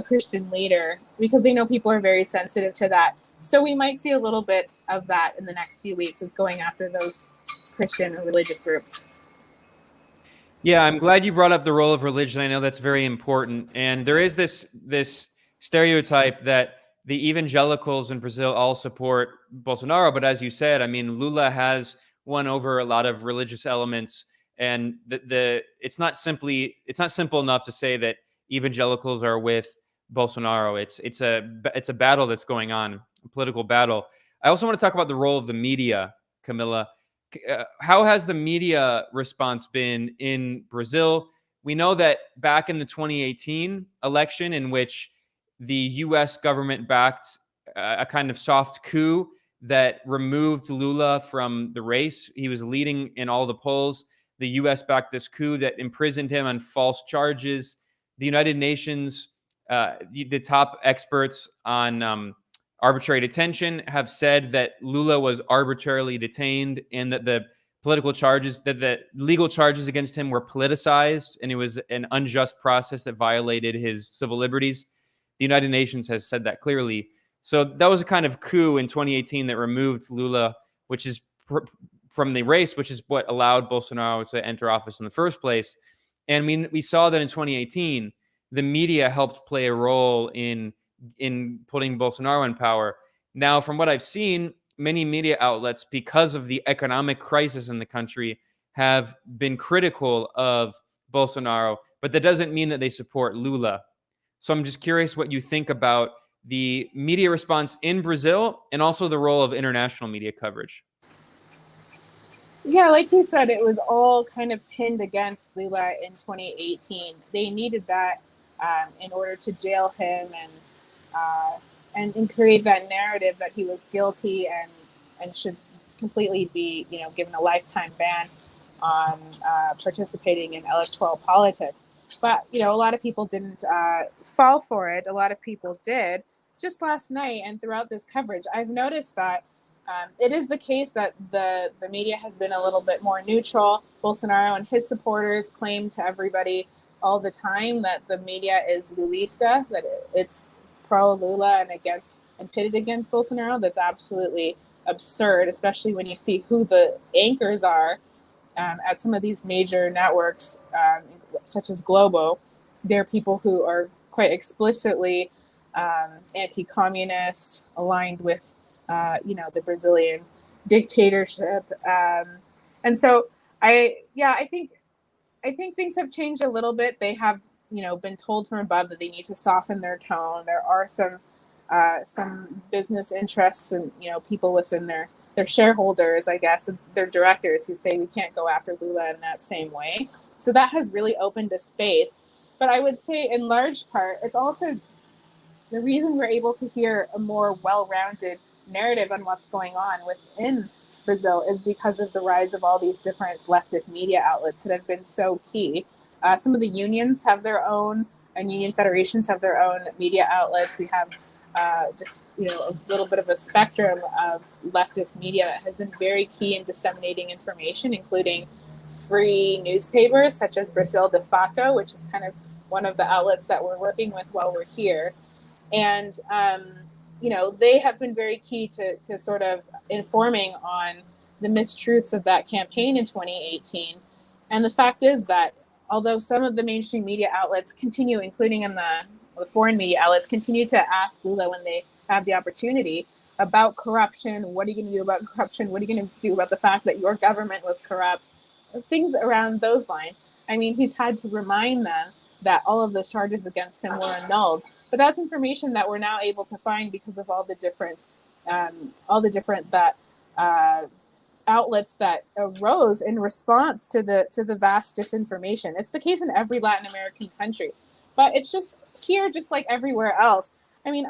Christian leader, because they know people are very sensitive to that. So we might see a little bit of that in the next few weeks, is going after those Christian or religious groups. Yeah, I'm glad you brought up the role of religion. I know that's very important. And there is this stereotype that the evangelicals in Brazil all support Bolsonaro. But as you said, I mean, Lula has won over a lot of religious elements. And it's not simple enough to say that evangelicals are with Bolsonaro. It's a battle that's going on, a political battle. I also want to talk about the role of the media, Camila. How has the media response been in Brazil? We know that back in the 2018 election, in which the U.S. government backed a kind of soft coup that removed Lula from the race. He was leading in all the polls. The U.S. backed this coup that imprisoned him on false charges. The United Nations, the top experts on arbitrary detention, have said that Lula was arbitrarily detained and that the legal charges against him were politicized, and it was an unjust process that violated his civil liberties. The United Nations has said that clearly. So that was a kind of coup in 2018 that removed Lula, which is from the race, which is what allowed Bolsonaro to enter office in the first place. And we saw that in 2018, the media helped play a role in putting Bolsonaro in power. Now, from what I've seen, many media outlets, because of the economic crisis in the country, have been critical of Bolsonaro, but that doesn't mean that they support Lula. So I'm just curious what you think about the media response in Brazil and also the role of international media coverage. Yeah, like you said, it was all kind of pinned against Lula in 2018. They needed that in order to jail him and create that narrative that he was guilty and should completely be, given a lifetime ban on participating in electoral politics. But a lot of people didn't fall for it. A lot of people did. Just last night and throughout this coverage, I've noticed that it is the case that the media has been a little bit more neutral. Bolsonaro and his supporters claim to everybody all the time that the media is Lulista, that it's pro Lula and pitted against Bolsonaro. That's absolutely absurd, especially when you see who the anchors are at some of these major networks, such as Globo. They're people who are quite explicitly anti-communist, aligned with the Brazilian dictatorship, and so I think things have changed a little bit. They have been told from above that they need to soften their tone. There are some business interests and people within their shareholders, I guess, their directors, who say we can't go after Lula in that same way. So that has really opened a space. But I would say, in large part, it's also the reason we're able to hear a more well-rounded narrative on what's going on within Brazil is because of the rise of all these different leftist media outlets that have been so key. Some of the unions have their own, and union federations have their own media outlets. We have just a little bit of a spectrum of leftist media that has been very key in disseminating information, including free newspapers such as Brazil de Fato, which is kind of one of the outlets that we're working with while we're here. And they have been very key to sort of informing on the mistruths of that campaign in 2018. And the fact is that although some of the mainstream media outlets continue, including in the foreign media outlets, continue to ask Lula when they have the opportunity about corruption, what are you going to do about corruption? What are you going to do about the fact that your government was corrupt? Things around those lines. I mean, he's had to remind them that all of those charges against him were annulled. But that's information that we're now able to find because of all the different outlets that arose in response to the vast disinformation. It's the case in every Latin American country, but it's just here, just like everywhere else. I mean,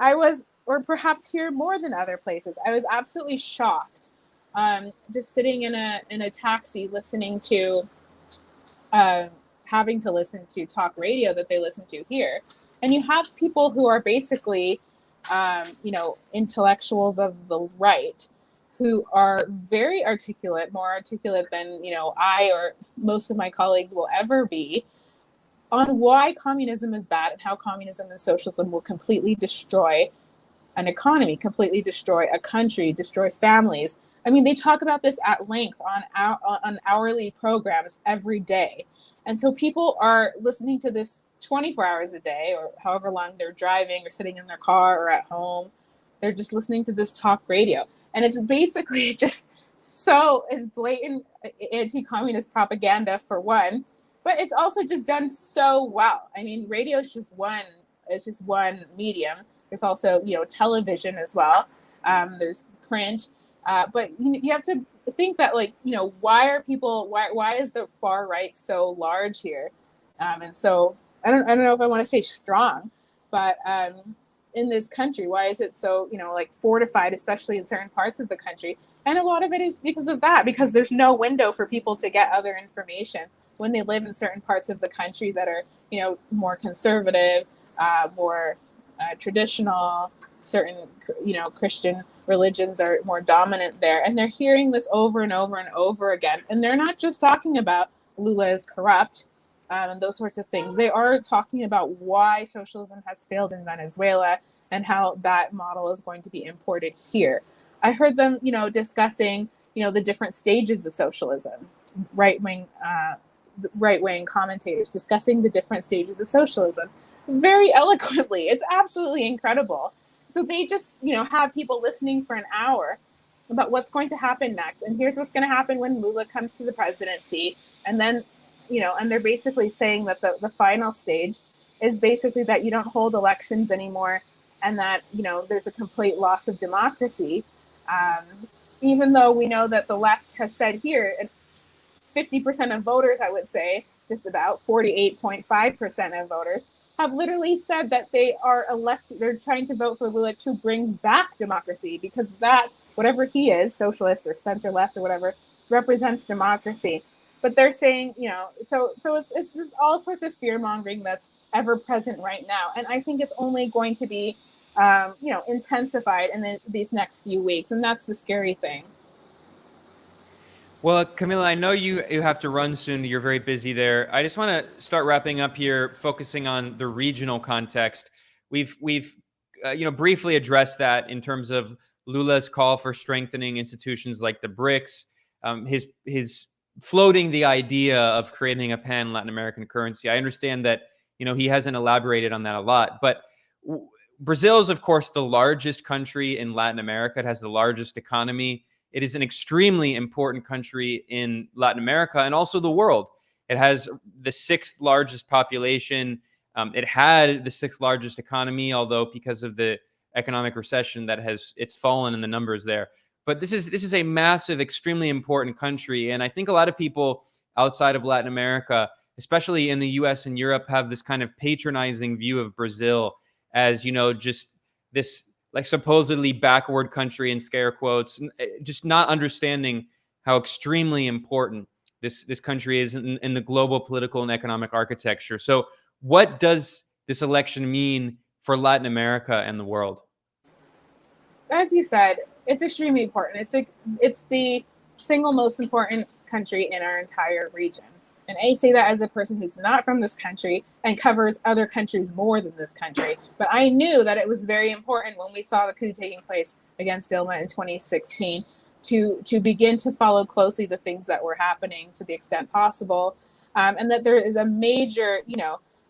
or perhaps here more than other places. I was absolutely shocked, just sitting in a taxi, listening to, having to listen to talk radio that they listen to here. And you have people who are basically, intellectuals of the right, who are very articulate, more articulate than, I or most of my colleagues will ever be, on why communism is bad and how communism and socialism will completely destroy an economy, completely destroy a country, destroy families. I mean, they talk about this at length on hourly programs every day. And so people are listening to this 24 hours a day, or however long they're driving or sitting in their car or at home. They're just listening to this talk radio. And it's basically just it's blatant anti-communist propaganda, for one, but it's also just done so well. I mean, radio is just one medium. There's also, television as well. There's print. But you have to think that, why is the far right so large here? And so I don't know if I want to say strong, but in this country, why is it so, fortified, especially in certain parts of the country? And a lot of it is because of that, because there's no window for people to get other information when they live in certain parts of the country that are, more conservative, more traditional. Certain, Christian religions are more dominant there. And they're hearing this over and over and over again. And they're not just talking about Lula is corrupt and those sorts of things. They are talking about why socialism has failed in Venezuela and how that model is going to be imported here. I heard them, discussing, the different stages of socialism, right-wing commentators discussing the different stages of socialism very eloquently. It's absolutely incredible. So they just, have people listening for an hour about what's going to happen next. And here's what's going to happen when Lula comes to the presidency. And then, and they're basically saying that the final stage is basically that you don't hold elections anymore, and that, there's a complete loss of democracy. Um, Even though we know that the left has said here, and 50% of voters, I would say, just about 48.5% of voters, have literally said that they are they're trying to vote for Lula to bring back democracy, because that, whatever he is, socialist or center left or whatever, represents democracy. But they're saying, so it's just all sorts of fear mongering that's ever present right now. And I think it's only going to be, intensified in these next few weeks. And that's the scary thing. Well, Camila, I know you have to run soon. You're very busy there. I just want to start wrapping up here, focusing on the regional context. We've briefly addressed that in terms of Lula's call for strengthening institutions like the BRICS, his floating the idea of creating a pan Latin American currency. I understand that he hasn't elaborated on that a lot, but Brazil is, of course, the largest country in Latin America. It has the largest economy. It is an extremely important country in Latin America and also the world. It has the sixth largest population. It had the sixth largest economy, although because of the economic recession it's fallen in the numbers there. But this is a massive, extremely important country. And I think a lot of people outside of Latin America, especially in the US and Europe, have this kind of patronizing view of Brazil as, just this like supposedly backward country in scare quotes, just not understanding how extremely important this country is in the global political and economic architecture. So what does this election mean for Latin America and the world? As you said, it's extremely important. It's the single most important country in our entire region. And I say that as a person who's not from this country and covers other countries more than this country. But I knew that it was very important when we saw the coup taking place against Dilma in 2016 to begin to follow closely the things that were happening to the extent possible. And that there is a major,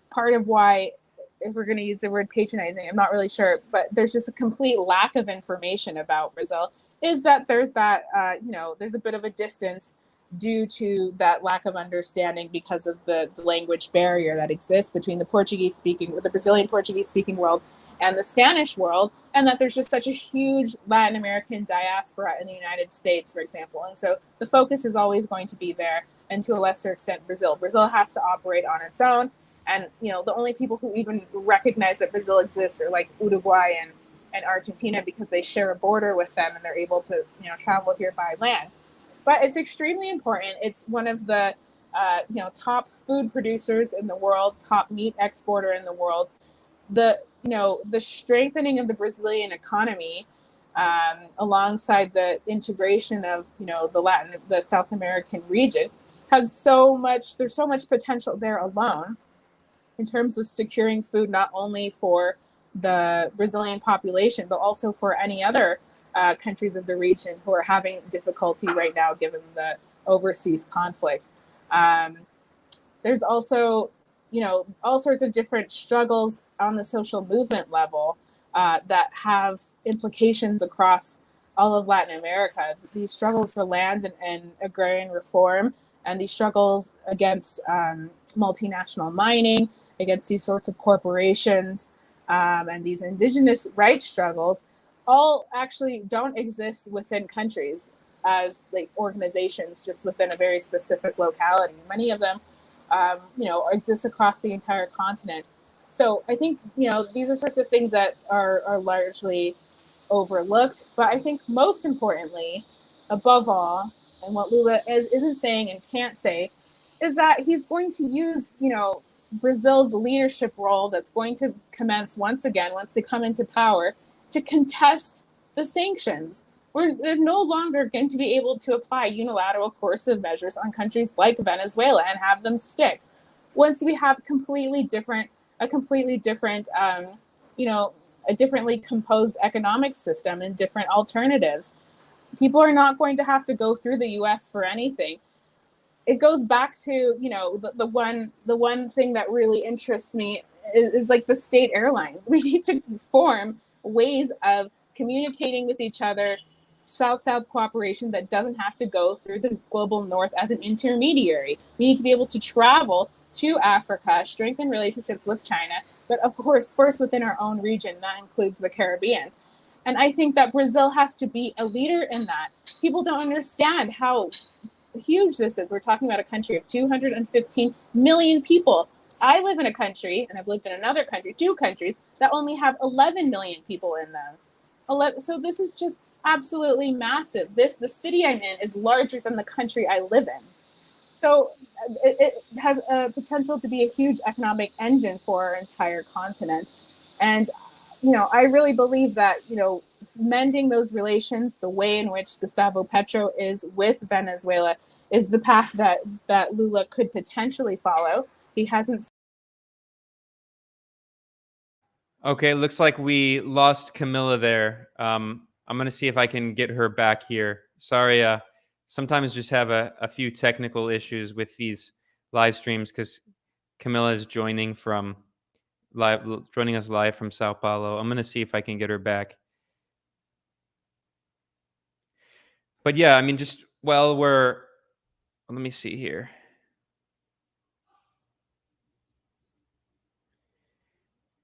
part of why, if we're going to use the word patronizing, I'm not really sure, but there's just a complete lack of information about Brazil, is that there's there's a bit of a distance due to that lack of understanding because of the language barrier that exists between the Brazilian Portuguese speaking world and the Spanish world, and that there's just such a huge Latin American diaspora in the United States, for example. And so the focus is always going to be there, and to a lesser extent, Brazil. Brazil has to operate on its own. And, the only people who even recognize that Brazil exists are like Uruguay and Argentina, because they share a border with them and they're able to, travel here by land. But it's extremely important. It's one of the, top food producers in the world, top meat exporter in the world. The strengthening of the Brazilian economy, alongside the integration of, the South American region, there's so much potential there alone in terms of securing food, not only for the Brazilian population, but also for any other countries of the region who are having difficulty right now given the overseas conflict. There's also, all sorts of different struggles on the social movement level that have implications across all of Latin America. These struggles for land and agrarian reform, and these struggles against multinational mining, against these sorts of corporations, and these indigenous rights struggles, all actually don't exist within countries as like organizations, just within a very specific locality. Many of them, exist across the entire continent. So I think, these are sorts of things that are largely overlooked. But I think most importantly, above all, and what Lula isn't saying and can't say, is that he's going to use, Brazil's leadership role that's going to commence once they come into power, to contest the sanctions. They're no longer going to be able to apply unilateral coercive measures on countries like Venezuela and have them stick. Once we have a completely different, a differently composed economic system and different alternatives, people are not going to have to go through the U.S. for anything. It goes back to, the one thing that really interests me is like the state airlines. We need to form ways of communicating with each other South-South cooperation that doesn't have to go through the global North as an intermediary. We need to be able to travel to Africa, strengthen relationships with China, but of course, first within our own region, that includes the Caribbean. And I think that Brazil has to be a leader in that. People don't understand how huge this is. We're talking about a country of 215 million people. I live in a country, and I've lived in another country, 2 countries, that only have 11 million people in them. So this is just absolutely massive. The city I'm in is larger than the country I live in. So it has a potential to be a huge economic engine for our entire continent. And, I really believe that, mending those relations, the way in which Gustavo Petro is with Venezuela, is the path that Lula could potentially follow. He hasn't. Okay, looks like we lost Camila there. I'm going to see if I can get her back here. Sorry, sometimes just have a few technical issues with these live streams because Camila is joining us live from Sao Paulo. I'm going to see if I can get her back. But yeah, I mean, let me see here.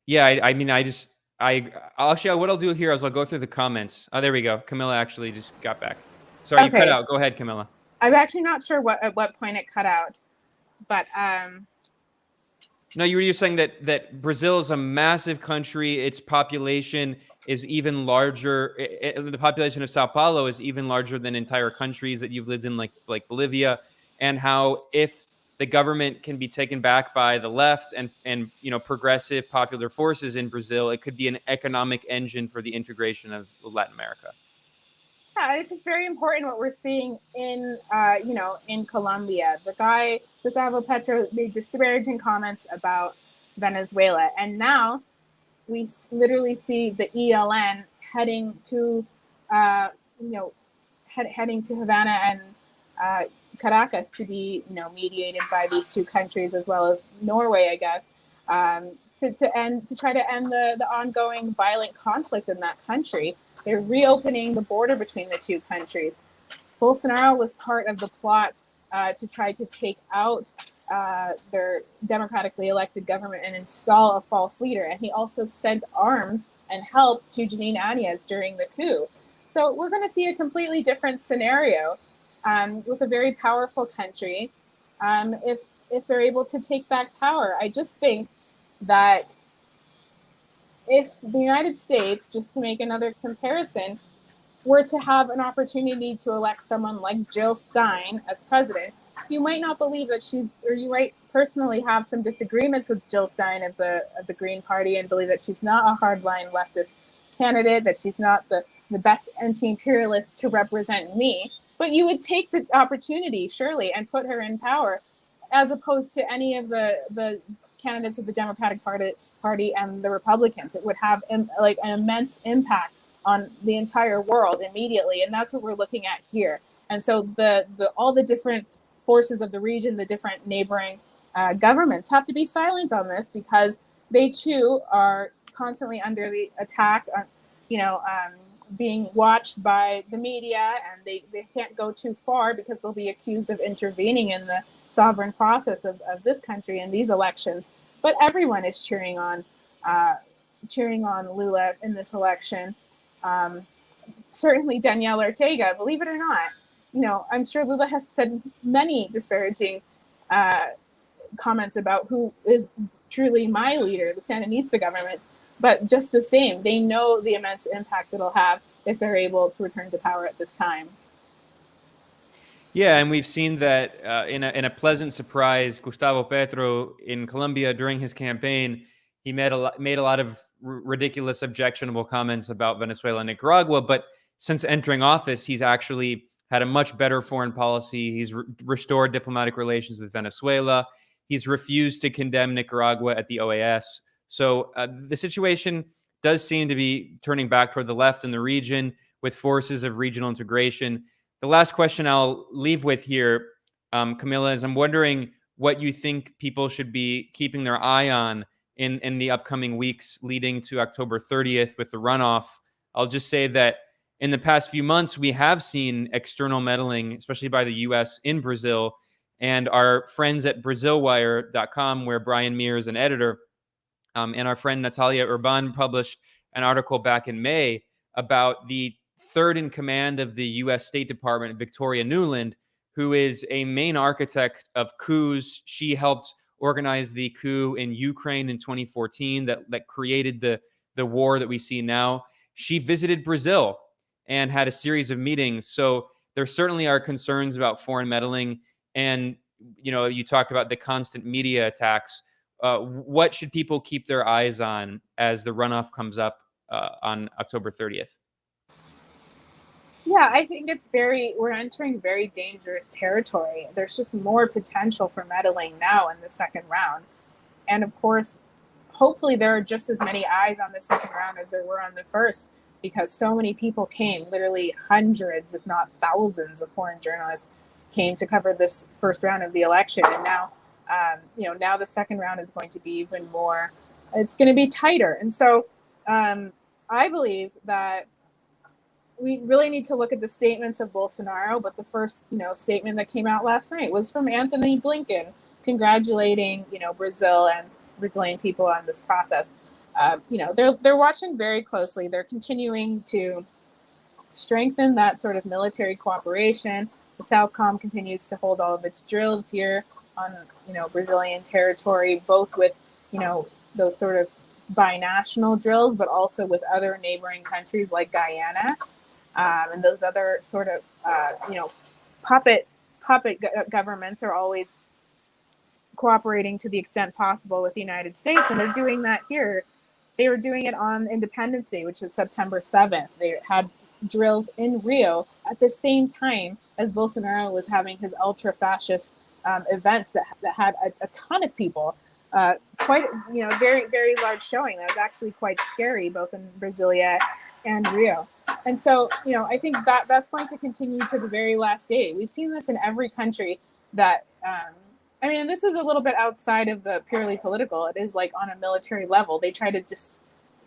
Yeah, what I'll do here is I'll go through the comments. Oh, there we go. Camila actually just got back. Sorry, okay. You cut out. Go ahead, Camila. I'm actually not sure at what point it cut out, but no, you were just saying that Brazil is a massive country. Its population is even larger. The population of Sao Paulo is even larger than entire countries that you've lived in, like Bolivia, and how if the government can be taken back by the left and progressive popular forces in Brazil, it could be an economic engine for the integration of Latin America. Yeah, this is very important what we're seeing in Colombia. The guy, Gustavo Petro, made disparaging comments about Venezuela. And now we literally see the ELN heading to Havana and Caracas to be mediated by these 2 countries, as well as Norway, I guess, to try to end the ongoing violent conflict in that country. They're reopening the border between the 2 countries. Bolsonaro was part of the plot to try to take out their democratically elected government and install a false leader. And he also sent arms and help to Janine Áñez during the coup. So we're going to see a completely different scenario with a very powerful country if they're able to take back power. I just think that if the United States, just to make another comparison, were to have an opportunity to elect someone like Jill Stein as president, you might not believe that you might personally have some disagreements with Jill Stein of the Green Party and believe that she's not a hardline leftist candidate, that she's not the best anti-imperialist to represent me. But you would take the opportunity, surely, and put her in power, as opposed to any of the candidates of the Democratic Party and the Republicans. It would have an immense impact on the entire world immediately, and that's what we're looking at here. And so all the different forces of the region, the different neighboring governments, have to be silent on this because they too are constantly under the attack, being watched by the media, and they can't go too far because they'll be accused of intervening in the sovereign process of this country and these elections. But everyone is cheering on Lula in this election. Certainly Danielle Ortega, believe it or not. I'm sure Lula has said many disparaging comments about who is truly my leader, the Sandinista government. But just the same, they know the immense impact it'll have if they're able to return to power at this time. Yeah, and we've seen that in a pleasant surprise, Gustavo Petro in Colombia during his campaign, he made a lot of ridiculous, objectionable comments about Venezuela and Nicaragua. But since entering office, he's actually had a much better foreign policy. He's restored diplomatic relations with Venezuela. He's refused to condemn Nicaragua at the OAS. So the situation does seem to be turning back toward the left in the region with forces of regional integration. The last question I'll leave with here, Camila, is I'm wondering what you think people should be keeping their eye on in the upcoming weeks leading to October 30th with the runoff. I'll just say that in the past few months, we have seen external meddling, especially by the US in Brazil. And our friends at BrazilWire.com, where Brian Meir is an editor, and our friend Natalia Urban published an article back in May about the third in command of the US State Department, Victoria Nuland, who is a main architect of coups. She helped organize the coup in Ukraine in 2014 that created the war that we see now. She visited Brazil and had a series of meetings. So there certainly are concerns about foreign meddling. And, you talked about the constant media attacks. What should people keep their eyes on as the runoff comes up on October 30th? Yeah, I think we're entering very dangerous territory. There's just more potential for meddling now in the second round. And of course, hopefully there are just as many eyes on the second round as there were on the first, because so many people came, literally hundreds, if not thousands of foreign journalists came to cover this first round of the election. And now, now the second round is going to be even more, it's going to be tighter. And so I believe that we really need to look at the statements of Bolsonaro, but the first, statement that came out last night was from Anthony Blinken, congratulating, Brazil and Brazilian people on this process. They're watching very closely. They're continuing to strengthen that sort of military cooperation. The Southcom continues to hold all of its drills here on, Brazilian territory, both with, those sort of binational drills, but also with other neighboring countries like Guyana. And those other sort of, puppet governments are always cooperating to the extent possible with the United States. And they're doing that here. They were doing it on Independence Day, which is September 7th. They had drills in Rio at the same time as Bolsonaro was having his ultra-fascist events that had a ton of people. Quite, very, very large showing. That was actually quite scary, both in Brasilia and Rio. And so, I think that's going to continue to the very last day. We've seen this in every country that, this is a little bit outside of the purely political. It is like on a military level. They try to just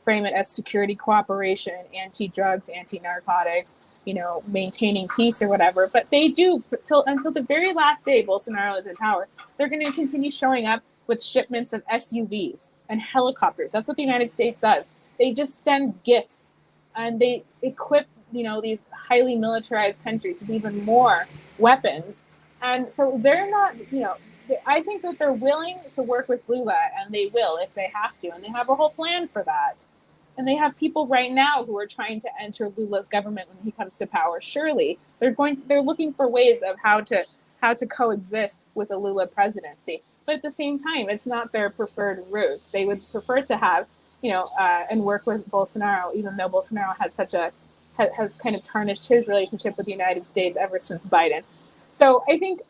frame it as security cooperation, anti-drugs, anti-narcotics, maintaining peace or whatever. But they do until the very last day Bolsonaro is in power. They're going to continue showing up with shipments of SUVs and helicopters. That's what the United States does. They just send gifts and they equip, these highly militarized countries with even more weapons. And so they're not, I think that they're willing to work with Lula, and they will if they have to. And they have a whole plan for that. And they have people right now who are trying to enter Lula's government when he comes to power. Surely they're looking for ways of how to coexist with a Lula presidency. But at the same time, it's not their preferred route. They would prefer to have, and work with Bolsonaro, even though Bolsonaro has kind of tarnished his relationship with the United States ever since Biden. So I think,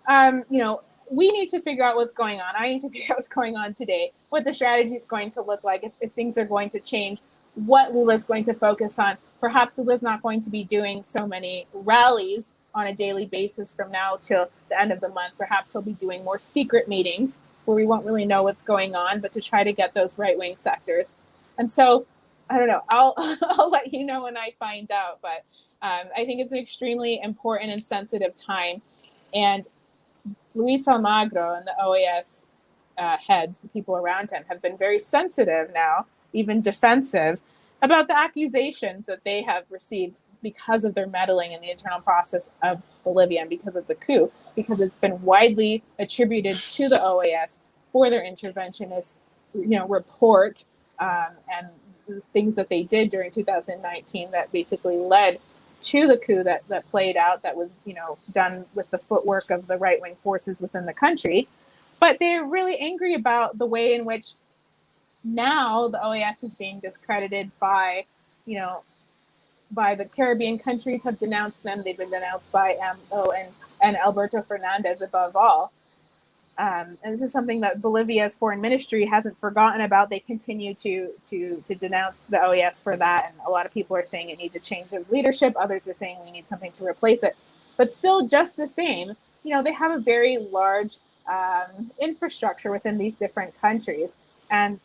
we need to figure out what's going on. I need to figure out what's going on today, what the strategy is going to look like, if things are going to change, what Lula's going to focus on. Perhaps Lula's not going to be doing so many rallies on a daily basis from now till the end of the month. Perhaps he'll be doing more secret meetings where we won't really know what's going on, but to try to get those right-wing sectors. And so, I don't know, I'll let you know when I find out, but I think it's an extremely important and sensitive time. And Luis Almagro and the OAS heads, the people around him, have been very sensitive now, even defensive, about the accusations that they have received because of their meddling in the internal process of Bolivia and because of the coup, because it's been widely attributed to the OAS for their interventionist, report and the things that they did during 2019 that basically led to the coup that played out, that was, done with the footwork of the right-wing forces within the country. But they're really angry about the way in which now the OAS is being discredited by the Caribbean countries have denounced them. They've been denounced by MO and Alberto Fernandez above all. And this is something that Bolivia's foreign ministry hasn't forgotten about. They continue to denounce the OAS for that. And a lot of people are saying it needs a change of leadership. Others are saying we need something to replace it. But still just the same, they have a very large infrastructure within these different countries. And,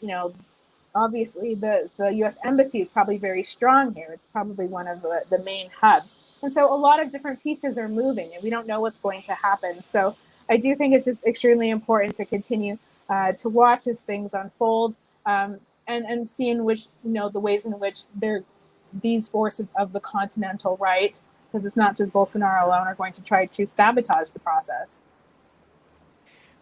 obviously the U.S. Embassy is probably very strong here. It's probably one of the main hubs. And so a lot of different pieces are moving and we don't know what's going to happen. So I do think it's just extremely important to continue to watch as things unfold, and see in which, the ways in which these forces of the continental right, because it's not just Bolsonaro alone, are going to try to sabotage the process.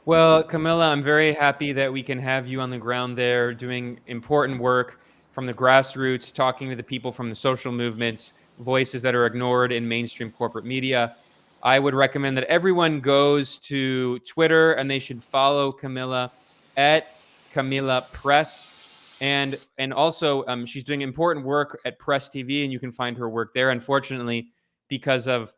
Well, Camila, I'm very happy that we can have you on the ground there doing important work from the grassroots, talking to the people from the social movements, voices that are ignored in mainstream corporate media. I would recommend that everyone goes to Twitter and they should follow Camila at Camila Press. And also, she's doing important work at Press TV, and you can find her work there. Unfortunately, because of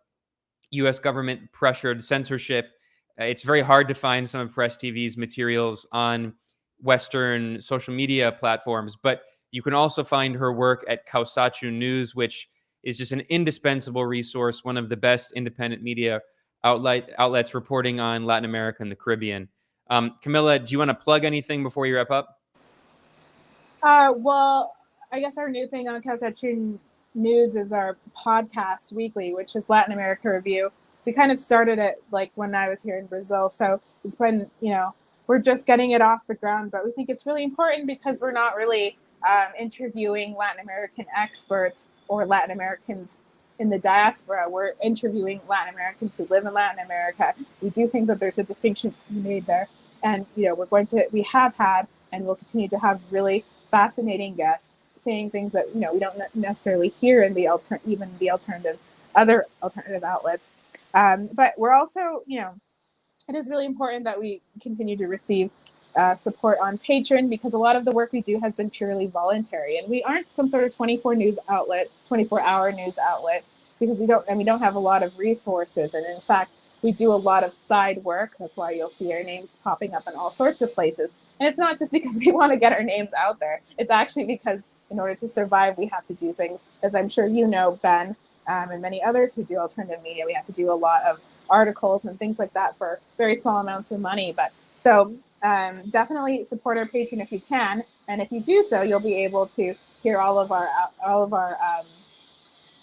U.S. government pressured censorship, it's very hard to find some of Press TV's materials on Western social media platforms. But you can also find her work at Causation News, which is just an indispensable resource, one of the best independent media outlets reporting on Latin America and the Caribbean. Camila, do you want to plug anything before you wrap up? Well, I guess our new thing on Causation News is our podcast weekly, which is Latin America Review. We kind of started it like when I was here in Brazil. So it's been, we're just getting it off the ground, but we think it's really important because we're not really interviewing Latin American experts or Latin Americans in the diaspora. We're interviewing Latin Americans who live in Latin America. We do think that there's a distinction to be made there. And, we have had and will continue to have really fascinating guests saying things that, we don't necessarily hear in other alternative outlets. But we're also, it is really important that we continue to receive support on Patreon, because a lot of the work we do has been purely voluntary, and we aren't some sort of 24-hour news outlet, because we don't have a lot of resources, and in fact, we do a lot of side work. That's why you'll see our names popping up in all sorts of places. And it's not just because we want to get our names out there. It's actually because in order to survive, we have to do things, as I'm sure you know, Ben, and many others who do alternative media. We have to do a lot of articles and things like that for very small amounts of money. But so definitely support our Patreon if you can. And if you do so, you'll be able to hear all of our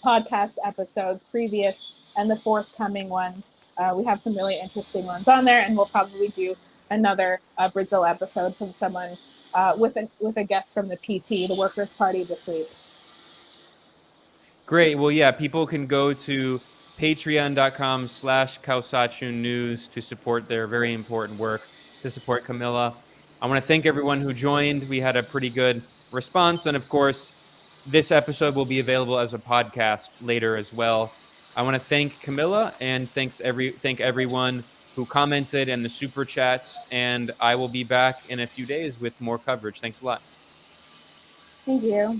podcast episodes, previous and the forthcoming ones. We have some really interesting ones on there, and we'll probably do another Brazil episode from someone with a guest from the PT, the Workers' Party, this week. Great. Well, yeah, people can go to patreon.com/Causation News to support their very important work, to support Camila. I want to thank everyone who joined. We had a pretty good response. And of course, this episode will be available as a podcast later as well. I want to thank Camila and thank everyone who commented and the super chats. And I will be back in a few days with more coverage. Thanks a lot. Thank you.